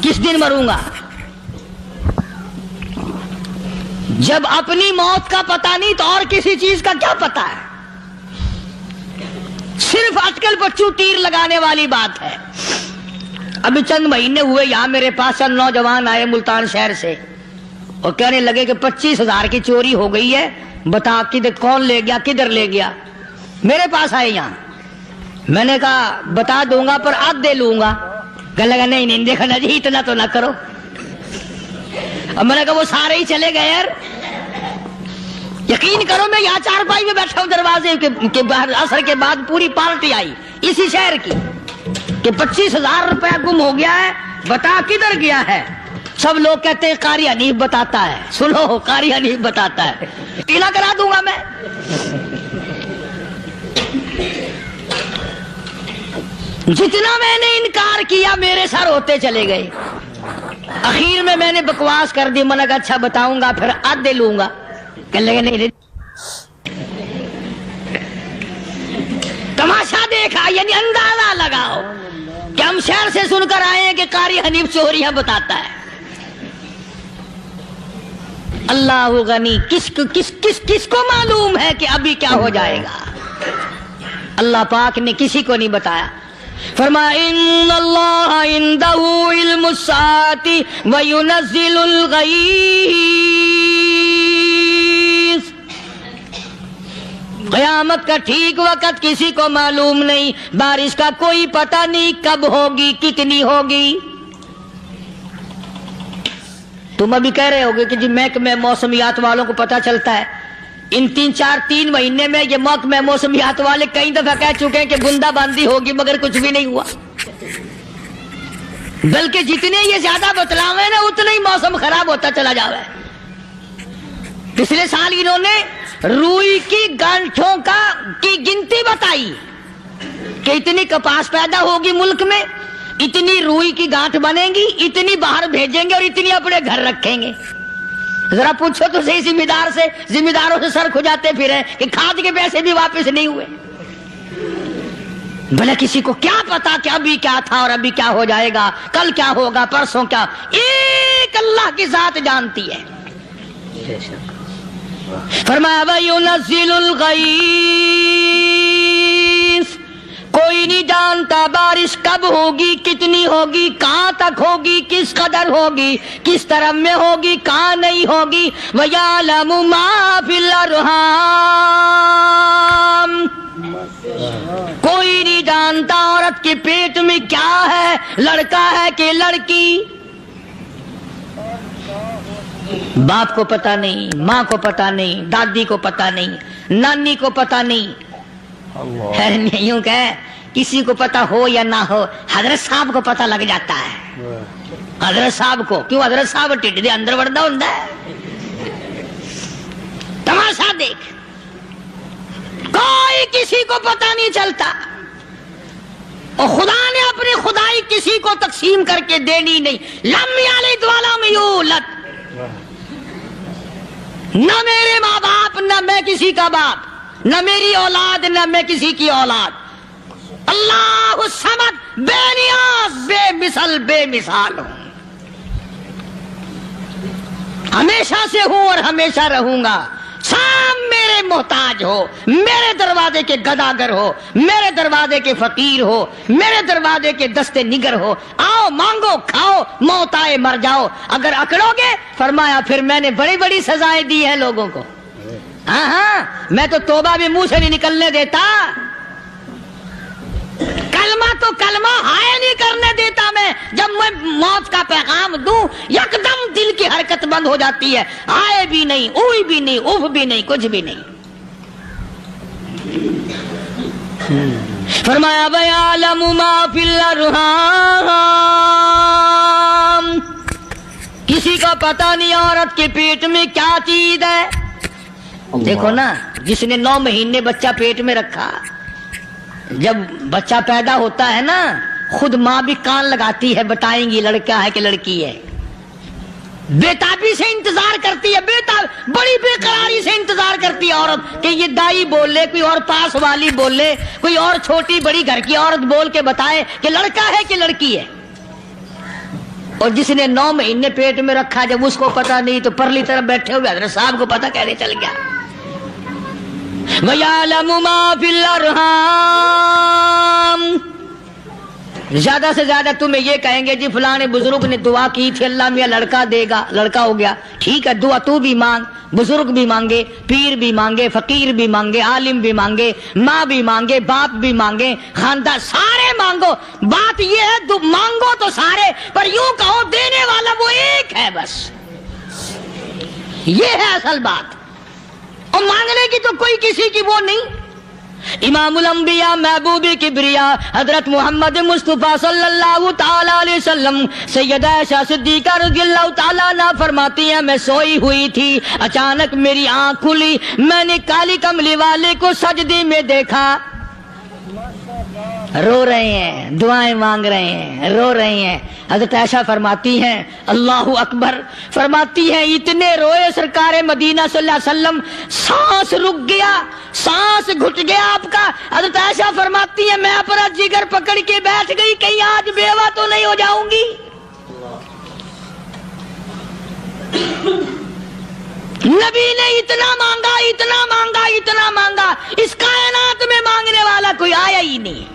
کس دن مروں گا؟ جب اپنی موت کا پتہ نہیں تو اور کسی چیز کا کیا پتہ ہے؟ صرف اٹکل پچو تیر لگانے والی بات ہے۔ ابھی چند مہینے ہوئے یہاں میرے پاس چند نوجوان آئے ملتان شہر سے اور کہنے لگے کہ 25,000 کی چوری ہو گئی ہے، بتا کدھر کون لے گیا، کدھر لے گیا۔ میرے پاس آئے یہاں، میں نے کہا بتا دوں گا پر آدھے لوں گا۔ کہنے لگا نہیں دیکھا نا جی اتنا تو نہ کرو۔ اب میں نے کہا وہ سارے ہی چلے گئے یار، یقین کرو میں یہاں چارپائی میں بیٹھا ہوں دروازے کے باہر، عصر کے بعد پوری پارٹی آئی اسی شہر کی کہ 25,000 روپیہ گم ہو گیا ہے، بتا کدھر گیا ہے۔ سب لوگ کہتے ہیں قاری حنیف بتاتا ہے، سنو قاری حنیف بتاتا ہے، ٹیلا کرا دوں گا میں۔ جتنا میں نے انکار کیا میرے سر ہوتے چلے گئے۔ اخیر میں نے بکواس کر دی، میں نے کہا اچھا بتاؤں گا پھر آدھے لوں گا۔ کہنے لگے نہیں تماشا دیکھا، یعنی اندازہ لگاؤ کہ ہم شہر سے سن کر آئے ہیں کہ قاری حنیف چوریاں بتاتا ہے۔ اللہ غنی، کس کو معلوم ہے کہ ابھی کیا ہو جائے گا؟ اللہ پاک نے کسی کو نہیں بتایا۔ فرمایا ان اللہ عندہ علم الساعۃ وینزل الغیث، قیامت کا ٹھیک وقت کسی کو معلوم نہیں، بارش کا کوئی پتہ نہیں کب ہوگی، کتنی ہوگی۔ تم ابھی کہہ رہے ہوگے کہ جی محکمہ موسمیات والوں کو پتہ چلتا ہے۔ ان 3 مہینے میں یہ محکمہ موسمیات والے کئی دفعہ کہہ چکے ہیں کہ بندہ باندی ہوگی، مگر کچھ بھی نہیں ہوا۔ بلکہ جتنے یہ زیادہ بتلاوے نا اتنا ہی موسم خراب ہوتا چلا جاوے۔ پچھلے سال انہوں نے روئی کی گانٹھوں کی گنتی بتائی کہ اتنی کپاس پیدا ہوگی ملک میں، اتنی روئی کی گانٹھ بنیں گی، اتنی باہر بھیجیں گے اور اتنی اپنے گھر رکھیں گے۔ ذرا پوچھو تو صحیح ذمہ داروں سے سر کھجاتے پھرے کہ کھاد کے پیسے بھی واپس نہیں ہوئے۔ بھلا کسی کو کیا پتا کہ ابھی کیا تھا اور ابھی کیا ہو جائے گا، کل کیا ہوگا، پرسوں کیا، ایک اللہ کی ذات جانتی ہے۔ فرمایا وَيُنَزِّلُ الْغَيْثَ، کوئی نہیں جانتا بارش کب ہوگی، کتنی ہوگی، کہاں تک ہوگی، کس قدر ہوگی، کس طرح میں ہوگی، کہاں نہیں ہوگی۔ وَيَعْلَمُ مَا فِي الْأَرْحَامِ، کوئی نہیں جانتا عورت کے پیٹ میں کیا ہے، لڑکا ہے کہ لڑکی۔ باپ کو پتہ نہیں، ماں کو پتہ نہیں، دادی کو پتہ نہیں، نانی کو پتہ نہیں۔ یوں کہ کسی کو پتہ ہو یا نہ ہو، حضرت صاحب کو پتہ لگ جاتا ہے۔ حضرت صاحب کو کیوں؟ حضرت صاحب ٹھڈ دے اندر وڑدا ہوندا ہے۔ تماشا دیکھ، کوئی کسی کو پتہ نہیں چلتا، اور خدا نے اپنی خدائی کسی کو تقسیم کر کے دینی نہیں۔ لم یلد ولم یولد، نہ میرے ماں باپ، نہ میں کسی کا باپ، نہ میری اولاد، نہ میں کسی کی اولاد۔ اللہ الصمد، بے نیاز، بے مثل، بے مثال ہوں، ہمیشہ سے ہوں اور ہمیشہ رہوں گا۔ سام میرے محتاج ہو، میرے دروازے کے گداگر ہو، میرے دروازے کے فقیر ہو، میرے دروازے کے دستے نگر ہو، آؤ مانگو کھاؤ، موت آئے مر جاؤ۔ اگر اکڑو گے، فرمایا پھر میں نے بڑی بڑی سزائیں دی ہیں لوگوں کو۔ ہاں میں تو توبہ بھی منہ سے نہیں نکلنے دیتا، کلمہ تو کلمہ ہائے نہیں کرنے دیتا میں۔ جب میں موت کا پیغام دوں یکدم دل کی حرکت بند ہو جاتی ہے، آئے بھی نہیں، اوئی بھی نہیں، اف بھی نہیں، کچھ بھی نہیں۔ فرمایا وَيَعْلَمُ مَا فِي الْأَرْحَامِ، کسی کو پتہ نہیں عورت کے پیٹ میں کیا چیز ہے۔ دیکھو نا، جس نے 9 مہینے بچہ پیٹ میں رکھا، جب بچہ پیدا ہوتا ہے نا، خود ماں بھی کان لگاتی ہے، بتائیں گی لڑکا ہے کہ لڑکی ہے، بےتابی سے انتظار کرتی ہے، بڑی بے قراری سے انتظار کرتی ہے عورت کہ یہ دائی بول لے، کوئی اور پاس والی بول لے، کوئی اور چھوٹی بڑی گھر کی عورت بول کے بتائے کہ لڑکا ہے کہ لڑکی ہے۔ اور جس نے 9 مہینے پیٹ میں رکھا، جب اس کو پتا نہیں تو پرلی طرف بیٹھے ہوئے حضرت صاحب کو پتا کیسے چل گیا؟ وَيَعْلَمُ مَا فِي الْأَرْحَامِ، زیادہ سے زیادہ تمہیں یہ کہیں گے جی فلاں بزرگ نے دعا کی تھی، اللہ میاں لڑکا دے گا، لڑکا ہو گیا، ٹھیک ہے، دعا تو بھی مانگ، بزرگ بھی مانگے، پیر بھی مانگے، فقیر بھی مانگے، عالم بھی مانگے، ماں بھی مانگے، باپ بھی مانگے، خاندان سارے مانگو، بات یہ ہے مانگو تو سارے، پر یوں کہو دینے والا وہ ایک ہے، بس یہ ہے اصل بات، اور مانگنے کی تو کوئی کسی کی وہ نہیں۔ امام الانبیاء محبوب کبریا حضرت محمد مصطفیٰ صلی اللہ تعالی علیہ وسلم سیدہ عائشہ صدیقہ رضی اللہ تعالیٰ عنہا فرماتی ہیں، میں سوئی ہوئی تھی، اچانک میری آنکھ کھلی، میں نے کالی کملی والے کو سجدے میں دیکھا، رو رہے ہیں، دعائیں مانگ رہے ہیں، رو رہے ہیں۔ حضرت عائشہ فرماتی ہیں اللہ اکبر، فرماتی ہیں اتنے روئے سرکار مدینہ صلی اللہ علیہ وسلم، سانس رک گیا، سانس گھٹ گیا آپ کا۔ حضرت عائشہ فرماتی ہیں میں اپنا جگر پکڑ کے بیٹھ گئی، کہیں آج بیوہ تو نہیں ہو جاؤں گی۔ نبی نے اتنا مانگا، اتنا مانگا، اتنا مانگا، اس کائنات میں مانگنے والا کوئی آیا ہی نہیں۔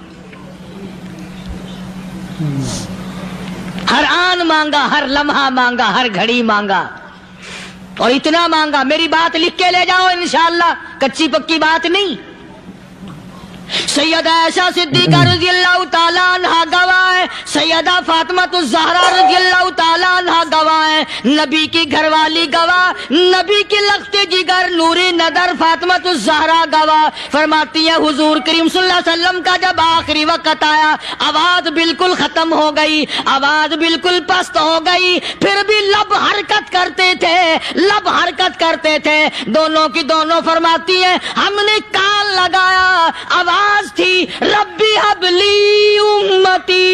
ہر آن مانگا، ہر لمحہ مانگا، ہر گھڑی مانگا، اور اتنا مانگا۔ میری بات لکھ کے لے جاؤ انشاءاللہ، کچی پکی بات نہیں۔ سیدہ عائشہ صدیقہ رضی اللہ تعالیٰ عنہا گواہ ہے، سیدہ فاطمہ الزہرا رضی اللہ تعالیٰ عنہا گواہ ہے، نبی کی گھر والی گواہ، نبی کی لخت جگر نوری نظر فاطمہ الزہرا گواہ، فرماتی ہے حضور کریم صلی اللہ علیہ وسلم کا جب آخری وقت آیا، آواز بالکل ختم ہو گئی، آواز بالکل پست ہو گئی، پھر بھی لب حرکت کرتے تھے، لب حرکت کرتے تھے، دونوں کی دونوں فرماتی ہیں ہم نے کان لگایا، آواز تھی ربی حبلی امتی،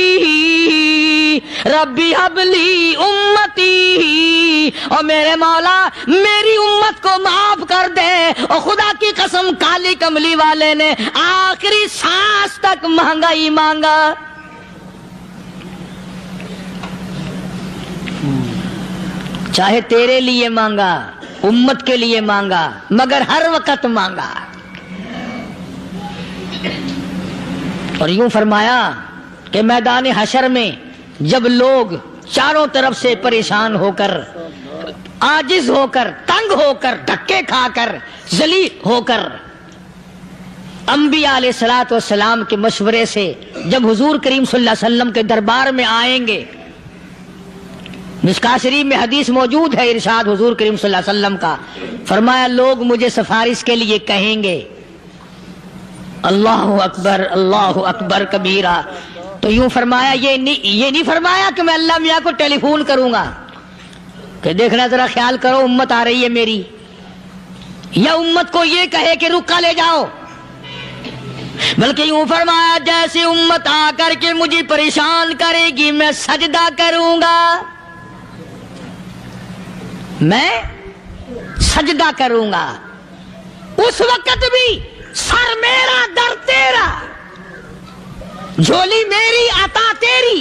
ربی حبلی امتی، اور میرے مولا میری امت کو معاف کر دے۔ اور خدا کی قسم کالی کملی والے نے آخری سانس تک مانگا ہی مانگا۔ چاہے تیرے لیے مانگا، امت کے لیے مانگا، مگر ہر وقت مانگا۔ اور یوں فرمایا کہ میدان حشر میں جب لوگ چاروں طرف سے پریشان ہو کر، عاجز ہو کر، تنگ ہو کر، دھکے کھا کر، ذلیل ہو کر، انبیاء علیہ الصلوۃ والسلام کے مشورے سے جب حضور کریم صلی اللہ علیہ وسلم کے دربار میں آئیں گے، مشکاۃ شریف میں حدیث موجود ہے، ارشاد حضور کریم صلی اللہ علیہ وسلم کا، فرمایا لوگ مجھے سفارش کے لیے کہیں گے اللہ اکبر، اللہ اکبر کبیرہ، تو یوں فرمایا یہ نہیں فرمایا کہ میں اللہ میاں کو ٹیلی فون کروں گا کہ دیکھنا ذرا خیال کرو امت آ رہی ہے میری، یا امت کو یہ کہے کہ رکا لے جاؤ، بلکہ یوں فرمایا جیسے امت آ کر کے مجھے پریشان کرے گی میں سجدہ کروں گا، میں سجدہ کروں گا، اس وقت بھی سر میرا در تیرا، جھولی میری عطا تیری۔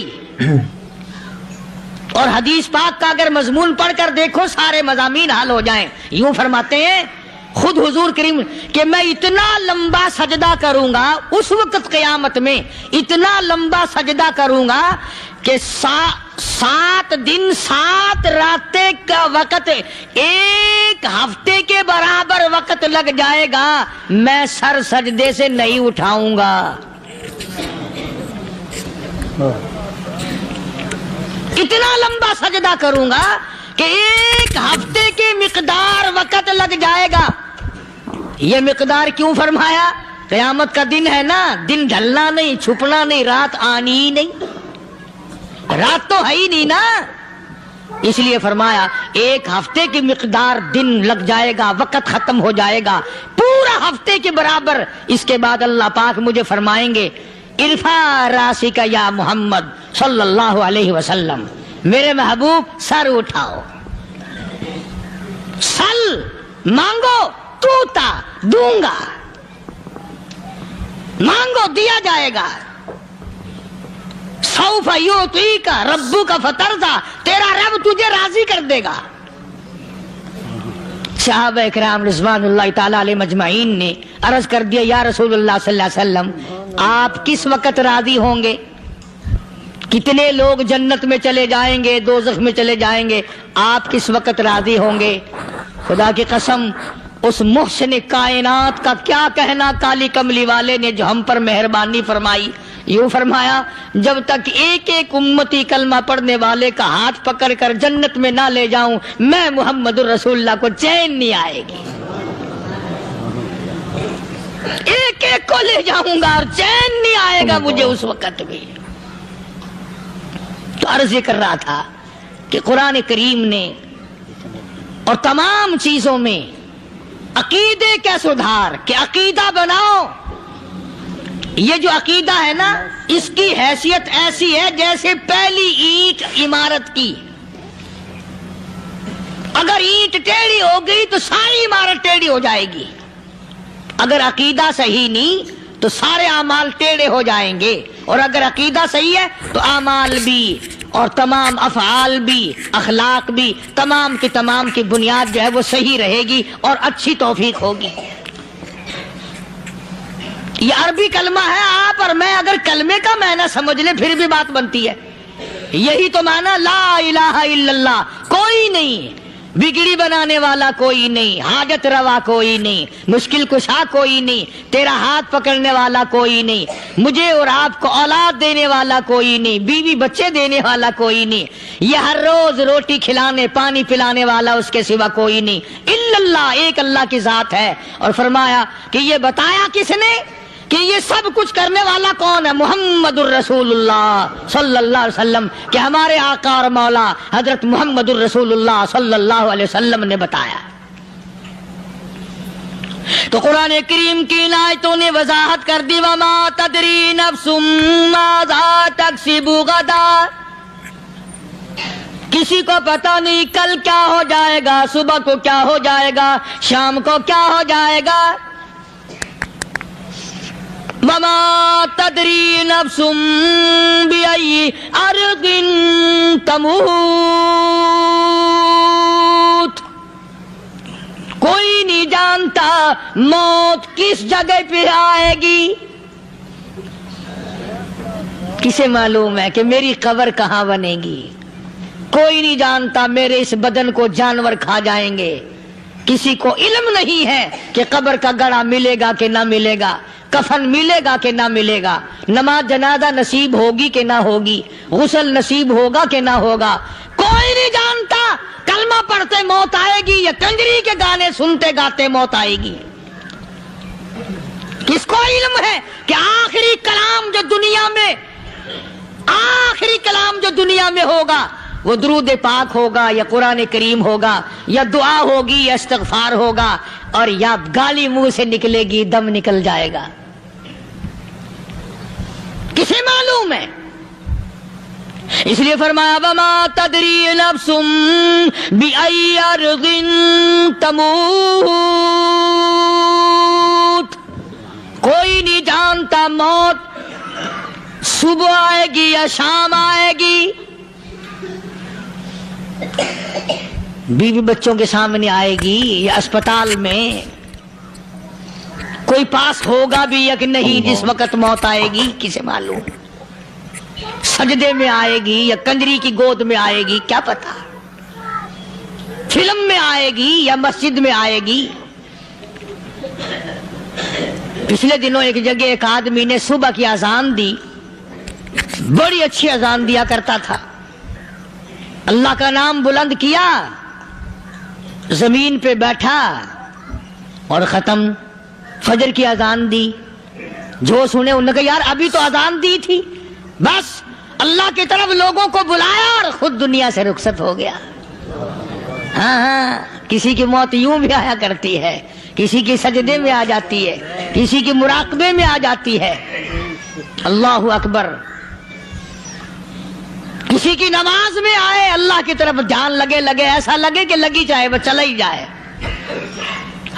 اور حدیث پاک کا اگر مضمون پڑھ کر دیکھو سارے مضامین حل ہو جائیں۔ یوں فرماتے ہیں خود حضور کریم کہ میں اتنا لمبا سجدہ کروں گا اس وقت قیامت میں، اتنا لمبا سجدہ کروں گا کہ 7 دن 7 راتیں کا وقت 1 ہفتے کے برابر وقت لگ جائے گا، میں سر سجدے سے نہیں اٹھاؤں گا۔ اتنا لمبا سجدہ کروں گا کہ 1 ہفتے کے مقدار وقت لگ جائے گا۔ یہ مقدار کیوں فرمایا؟ قیامت کا دن ہے نا، دن ڈھلنا نہیں، چھپنا نہیں، رات آنی ہی نہیں، رات تو ہے ہی نہیں نا، اس لیے فرمایا ایک ہفتے کی مقدار دن لگ جائے گا، وقت ختم ہو جائے گا پورا ہفتے کے برابر۔ اس کے بعد اللہ پاک مجھے فرمائیں گے ارفع راسک یا محمد صلی اللہ علیہ وسلم، میرے محبوب سر اٹھاؤ، سل مانگو توتا دوں گا، مانگو دیا جائے گا، سوف یعطیک ربک فترضی، تیرا رب تجھے راضی کر دے گا۔ صحابہ اکرام رضوان اللہ تعالی علیہ مجمعین نے عرض کر دیا یا رسول اللہ صلی اللہ علیہ وسلم آپ کس وقت راضی ہوں گے؟ کتنے لوگ جنت میں چلے جائیں گے، دوزخ میں چلے جائیں گے، آپ کس وقت راضی ہوں گے؟ خدا کی قسم اس محسن کائنات کا کیا کہنا کالی کملی والے نے جو ہم پر مہربانی فرمائی، یوں فرمایا جب تک ایک ایک امتی کلمہ پڑھنے والے کا ہاتھ پکڑ کر جنت میں نہ لے جاؤں میں محمد الرسول اللہ کو چین نہیں آئے گی، ایک ایک کو لے جاؤں گا اور چین نہیں آئے گا مجھے اس وقت بھی۔ تو عرض یہ کر رہا تھا کہ قرآن کریم نے اور تمام چیزوں میں عقیدے کا سدھار کہ عقیدہ بناؤ، یہ جو عقیدہ ہے نا اس کی حیثیت ایسی ہے جیسے پہلی اینٹ عمارت کی، اگر اینٹ ٹیڑھی ہو گئی تو ساری عمارت ٹیڑھی ہو جائے گی، اگر عقیدہ صحیح نہیں تو سارے اعمال ٹیڑھے ہو جائیں گے، اور اگر عقیدہ صحیح ہے تو اعمال بھی اور تمام افعال بھی اخلاق بھی تمام کی بنیاد جو ہے وہ صحیح رہے گی اور اچھی توفیق ہوگی۔ یہ عربی کلمہ ہے، آپ اور میں اگر کلمے کا معنی سمجھ لیں پھر بھی بات بنتی ہے، یہی تو معنی لا الہ الا اللہ، کوئی نہیں بگڑی بنانے والا، کوئی نہیں حاجت روا، کوئی نہیں مشکل کشا، کوئی نہیں تیرا ہاتھ پکڑنے والا، کوئی نہیں مجھے اور آپ کو اولاد دینے والا، کوئی نہیں بیوی بچے دینے والا، کوئی نہیں یہ ہر روز روٹی کھلانے پانی پلانے والا اس کے سوا کوئی نہیں الا اللہ، ایک اللہ کی ذات ہے۔ اور فرمایا کہ یہ بتایا کس نے کہ یہ سب کچھ کرنے والا کون ہے؟ محمد الرسول اللہ صلی اللہ علیہ وسلم، کہ ہمارے آقا اور مولا حضرت محمد الرسول اللہ صلی اللہ علیہ وسلم نے بتایا۔ تو قرآن کریم کی آیتوں نے وضاحت کر دی وما تدری نفس ماذا تکسب غدا، کسی کو پتہ نہیں کل کیا ہو جائے گا، صبح کو کیا ہو جائے گا، شام کو کیا ہو جائے گا۔ وما تدری نفس بأي أرض تموت، کوئی نہیں جانتا موت کس جگہ پہ آئے گی۔ کسے معلوم ہے کہ میری قبر کہاں بنے گی؟ کوئی نہیں جانتا میرے اس بدن کو جانور کھا جائیں گے، کسی کو علم نہیں ہے کہ قبر کا گڑھا ملے گا کہ نہ ملے گا، کفن ملے گا کہ نہ ملے گا، نماز جنازہ نصیب ہوگی کہ نہ ہوگی، غسل نصیب ہوگا کہ نہ ہوگا، کوئی نہیں جانتا۔ کلمہ پڑھتے موت آئے گی یا کنجری کے گانے سنتے گاتے موت آئے گی؟ کس کو علم ہے کہ آخری کلام جو دنیا میں ہوگا وہ درود پاک ہوگا یا قرآن کریم ہوگا یا دعا ہوگی یا استغفار ہوگا، اور یا گالی منہ سے نکلے گی دم نکل جائے گا؟ کسے معلوم ہے؟ اس لیے فرمایا وما تدری نفس بأي أرض تموت، کوئی نہیں جانتا موت صبح آئے گی یا شام آئے گی، بیوی بچوں کے سامنے آئے گی یا اسپتال میں، کوئی پاس ہوگا بھی یا کہ نہیں جس وقت موت آئے گی کسے معلوم؟ سجدے میں آئے گی یا کنجری کی گود میں آئے گی کیا پتا، فلم میں آئے گی یا مسجد میں آئے گی۔ پچھلے دنوں ایک جگہ ایک آدمی نے صبح کی اذان دی، بڑی اچھی اذان دیا کرتا تھا، اللہ کا نام بلند کیا، زمین پہ بیٹھا اور ختم۔ فجر کی اذان دی، جو سنے انہوں نے کہا یار ابھی تو اذان دی تھی، بس اللہ کی طرف لوگوں کو بلایا اور خود دنیا سے رخصت ہو گیا۔ ہاں ہاں، کسی کی موت یوں بھی آیا کرتی ہے، کسی کی سجدے میں آ جاتی ہے، کسی کی مراقبے میں آ جاتی ہے۔ اللہ اکبر۔ کسی کی نماز میں آئے، اللہ کی طرف دھیان لگے، ایسا لگے کہ لگی جائے، وہ چلا ہی جائے۔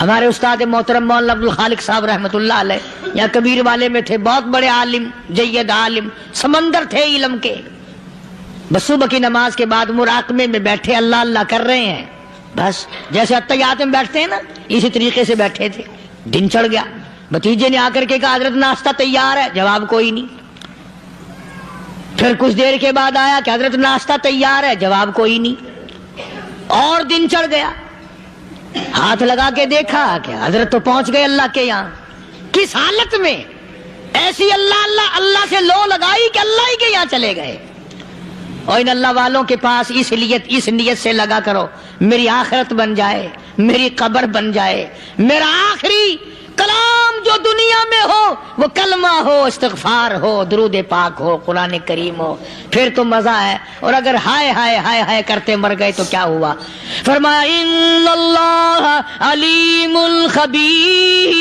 ہمارے استاد محترم مولانا عبد الخالق صاحب رحمۃ اللہ علیہ یا کبیر والے میں تھے، بہت بڑے عالم، جید عالم، سمندر تھے علم کے۔ بس صبح کی نماز کے بعد مراقبے میں بیٹھے، اللہ اللہ کر رہے ہیں، بس جیسے اتحیات میں بیٹھتے ہیں نا، اسی طریقے سے بیٹھے تھے۔ دن چڑھ گیا، بھتیجے نے آ کر کے کہا حضرت ناشتہ تیار ہے، جواب کوئی نہیں۔ پھر کچھ دیر کے بعد آیا کہ حضرت ناشتہ تیار ہے، جواب کوئی نہیں۔ اور دن چڑھ گیا، ہاتھ لگا کے دیکھا کہ حضرت تو پہنچ گئے اللہ کے یہاں۔ کس حالت میں؟ ایسی اللہ اللہ اللہ سے لو لگائی کہ اللہ ہی کے یہاں چلے گئے۔ اور ان اللہ والوں کے پاس اس نیت سے لگا کرو، میری آخرت بن جائے، میری قبر بن جائے، میرا آخری کلام جو دنیا میں ہو وہ کلمہ ہو، استغفار ہو، درود پاک ہو، قرآن کریم ہو، پھر تو مزہ ہے۔ اور اگر ہائے ہائے ہائے ہائے کرتے مر گئے تو کیا ہوا؟ فرمایا ان اللہ علیم خبیر،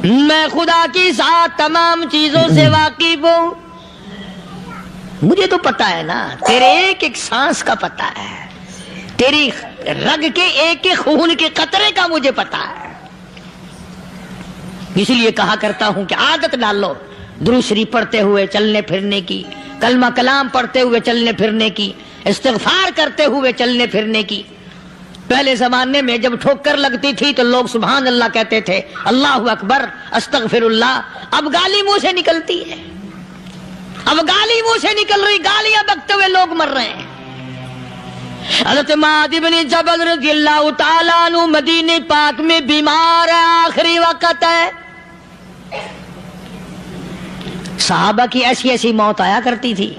میں خدا کی ذات تمام چیزوں سے واقف ہوں۔ مجھے تو پتا ہے نا، تیرے ایک ایک سانس کا پتا ہے، تیری رگ کے ایک ایک خون کے قطرے کا مجھے پتا ہے۔ اس لیے کہا کرتا ہوں کہ عادت ڈال لو درود شریف پڑھتے ہوئے چلنے پھرنے کی، کلمہ کلام پڑھتے ہوئے چلنے پھرنے کی، استغفار کرتے ہوئے چلنے پھرنے کی۔ پہلے زمانے میں جب ٹھوکر لگتی تھی تو لوگ سبحان اللہ کہتے تھے، اللہ اکبر، استغفر اللہ۔ اب گالی منہ سے نکلتی ہے، اب گالی منہ سے نکل رہی، گالیاں بکتے ہوئے لوگ مر رہے ہیں۔ حضرت معاذ بن جبل رضی اللہ تعالیٰ عنہ مدینہ پاک میں بیمار ہے، آخری وقت ہے۔ صحابہ کی ایسی ایسی موت آیا کرتی تھی،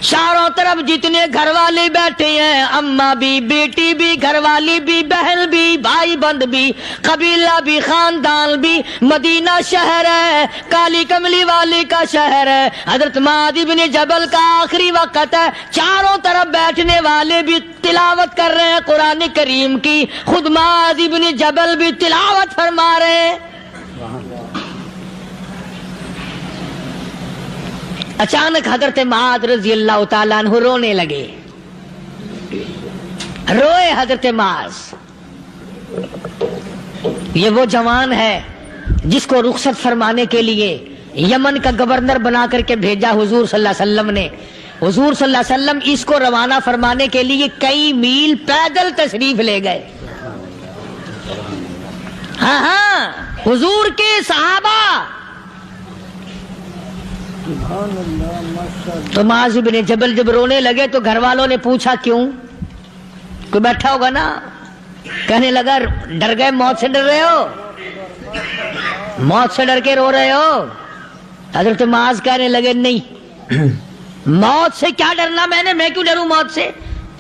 چاروں طرف جتنے گھر والے بیٹھے ہیں، اماں بھی، بیٹی بھی، گھر والی بھی، بہن بھی، بھائی بند بھی، قبیلہ بھی، خاندان بھی، مدینہ شہر ہے، کالی کملی والی کا شہر ہے۔ حضرت معاذ بن جبل کا آخری وقت ہے، چاروں طرف بیٹھنے والے بھی تلاوت کر رہے ہیں قرآن کریم کی، خود معاذ بن جبل بھی تلاوت فرما رہے ہیں۔ اچانک حضرت معاذ رضی اللہ تعالیٰ عنہ رونے لگے، روئے حضرت معاذ۔ یہ وہ جوان ہے جس کو رخصت فرمانے کے لیے یمن کا گورنر بنا کر کے بھیجا حضور صلی اللہ علیہ وسلم نے۔ حضور صلی اللہ علیہ وسلم اس کو روانہ فرمانے کے لیے کئی میل پیدل تشریف لے گئے۔ ہاں ہاں، حضور کے صحابہ۔ تو معاذ بن جبل جب رونے لگے تو گھر والوں نے پوچھا کیوں؟ کوئی بیٹھا ہوگا نا، کہنے لگا ڈر گئے، موت سے ڈر رہے ہو، موت سے ڈر کے رو رہے ہو؟ حضرت معاذ کہنے لگے نہیں، موت سے کیا ڈرنا، میں کیوں ڈروں موت سے،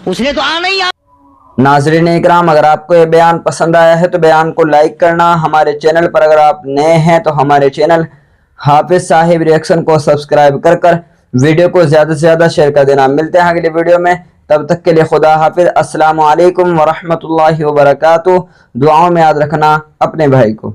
اس نے تو آنا ہی آنا۔ ناظرین اکرام، اگر آپ کو یہ بیان پسند آیا ہے تو بیان کو لائک کرنا، ہمارے چینل پر اگر آپ نئے ہیں تو ہمارے چینل حافظ صاحب ریئیکشن کو سبسکرائب کر کر ویڈیو کو زیادہ سے زیادہ شیئر کر دینا۔ ملتے ہیں اگلی ویڈیو میں، تب تک کے لیے خدا حافظ۔ السلام علیکم ورحمۃ اللہ وبرکاتہ۔ دعاؤں میں یاد رکھنا اپنے بھائی کو۔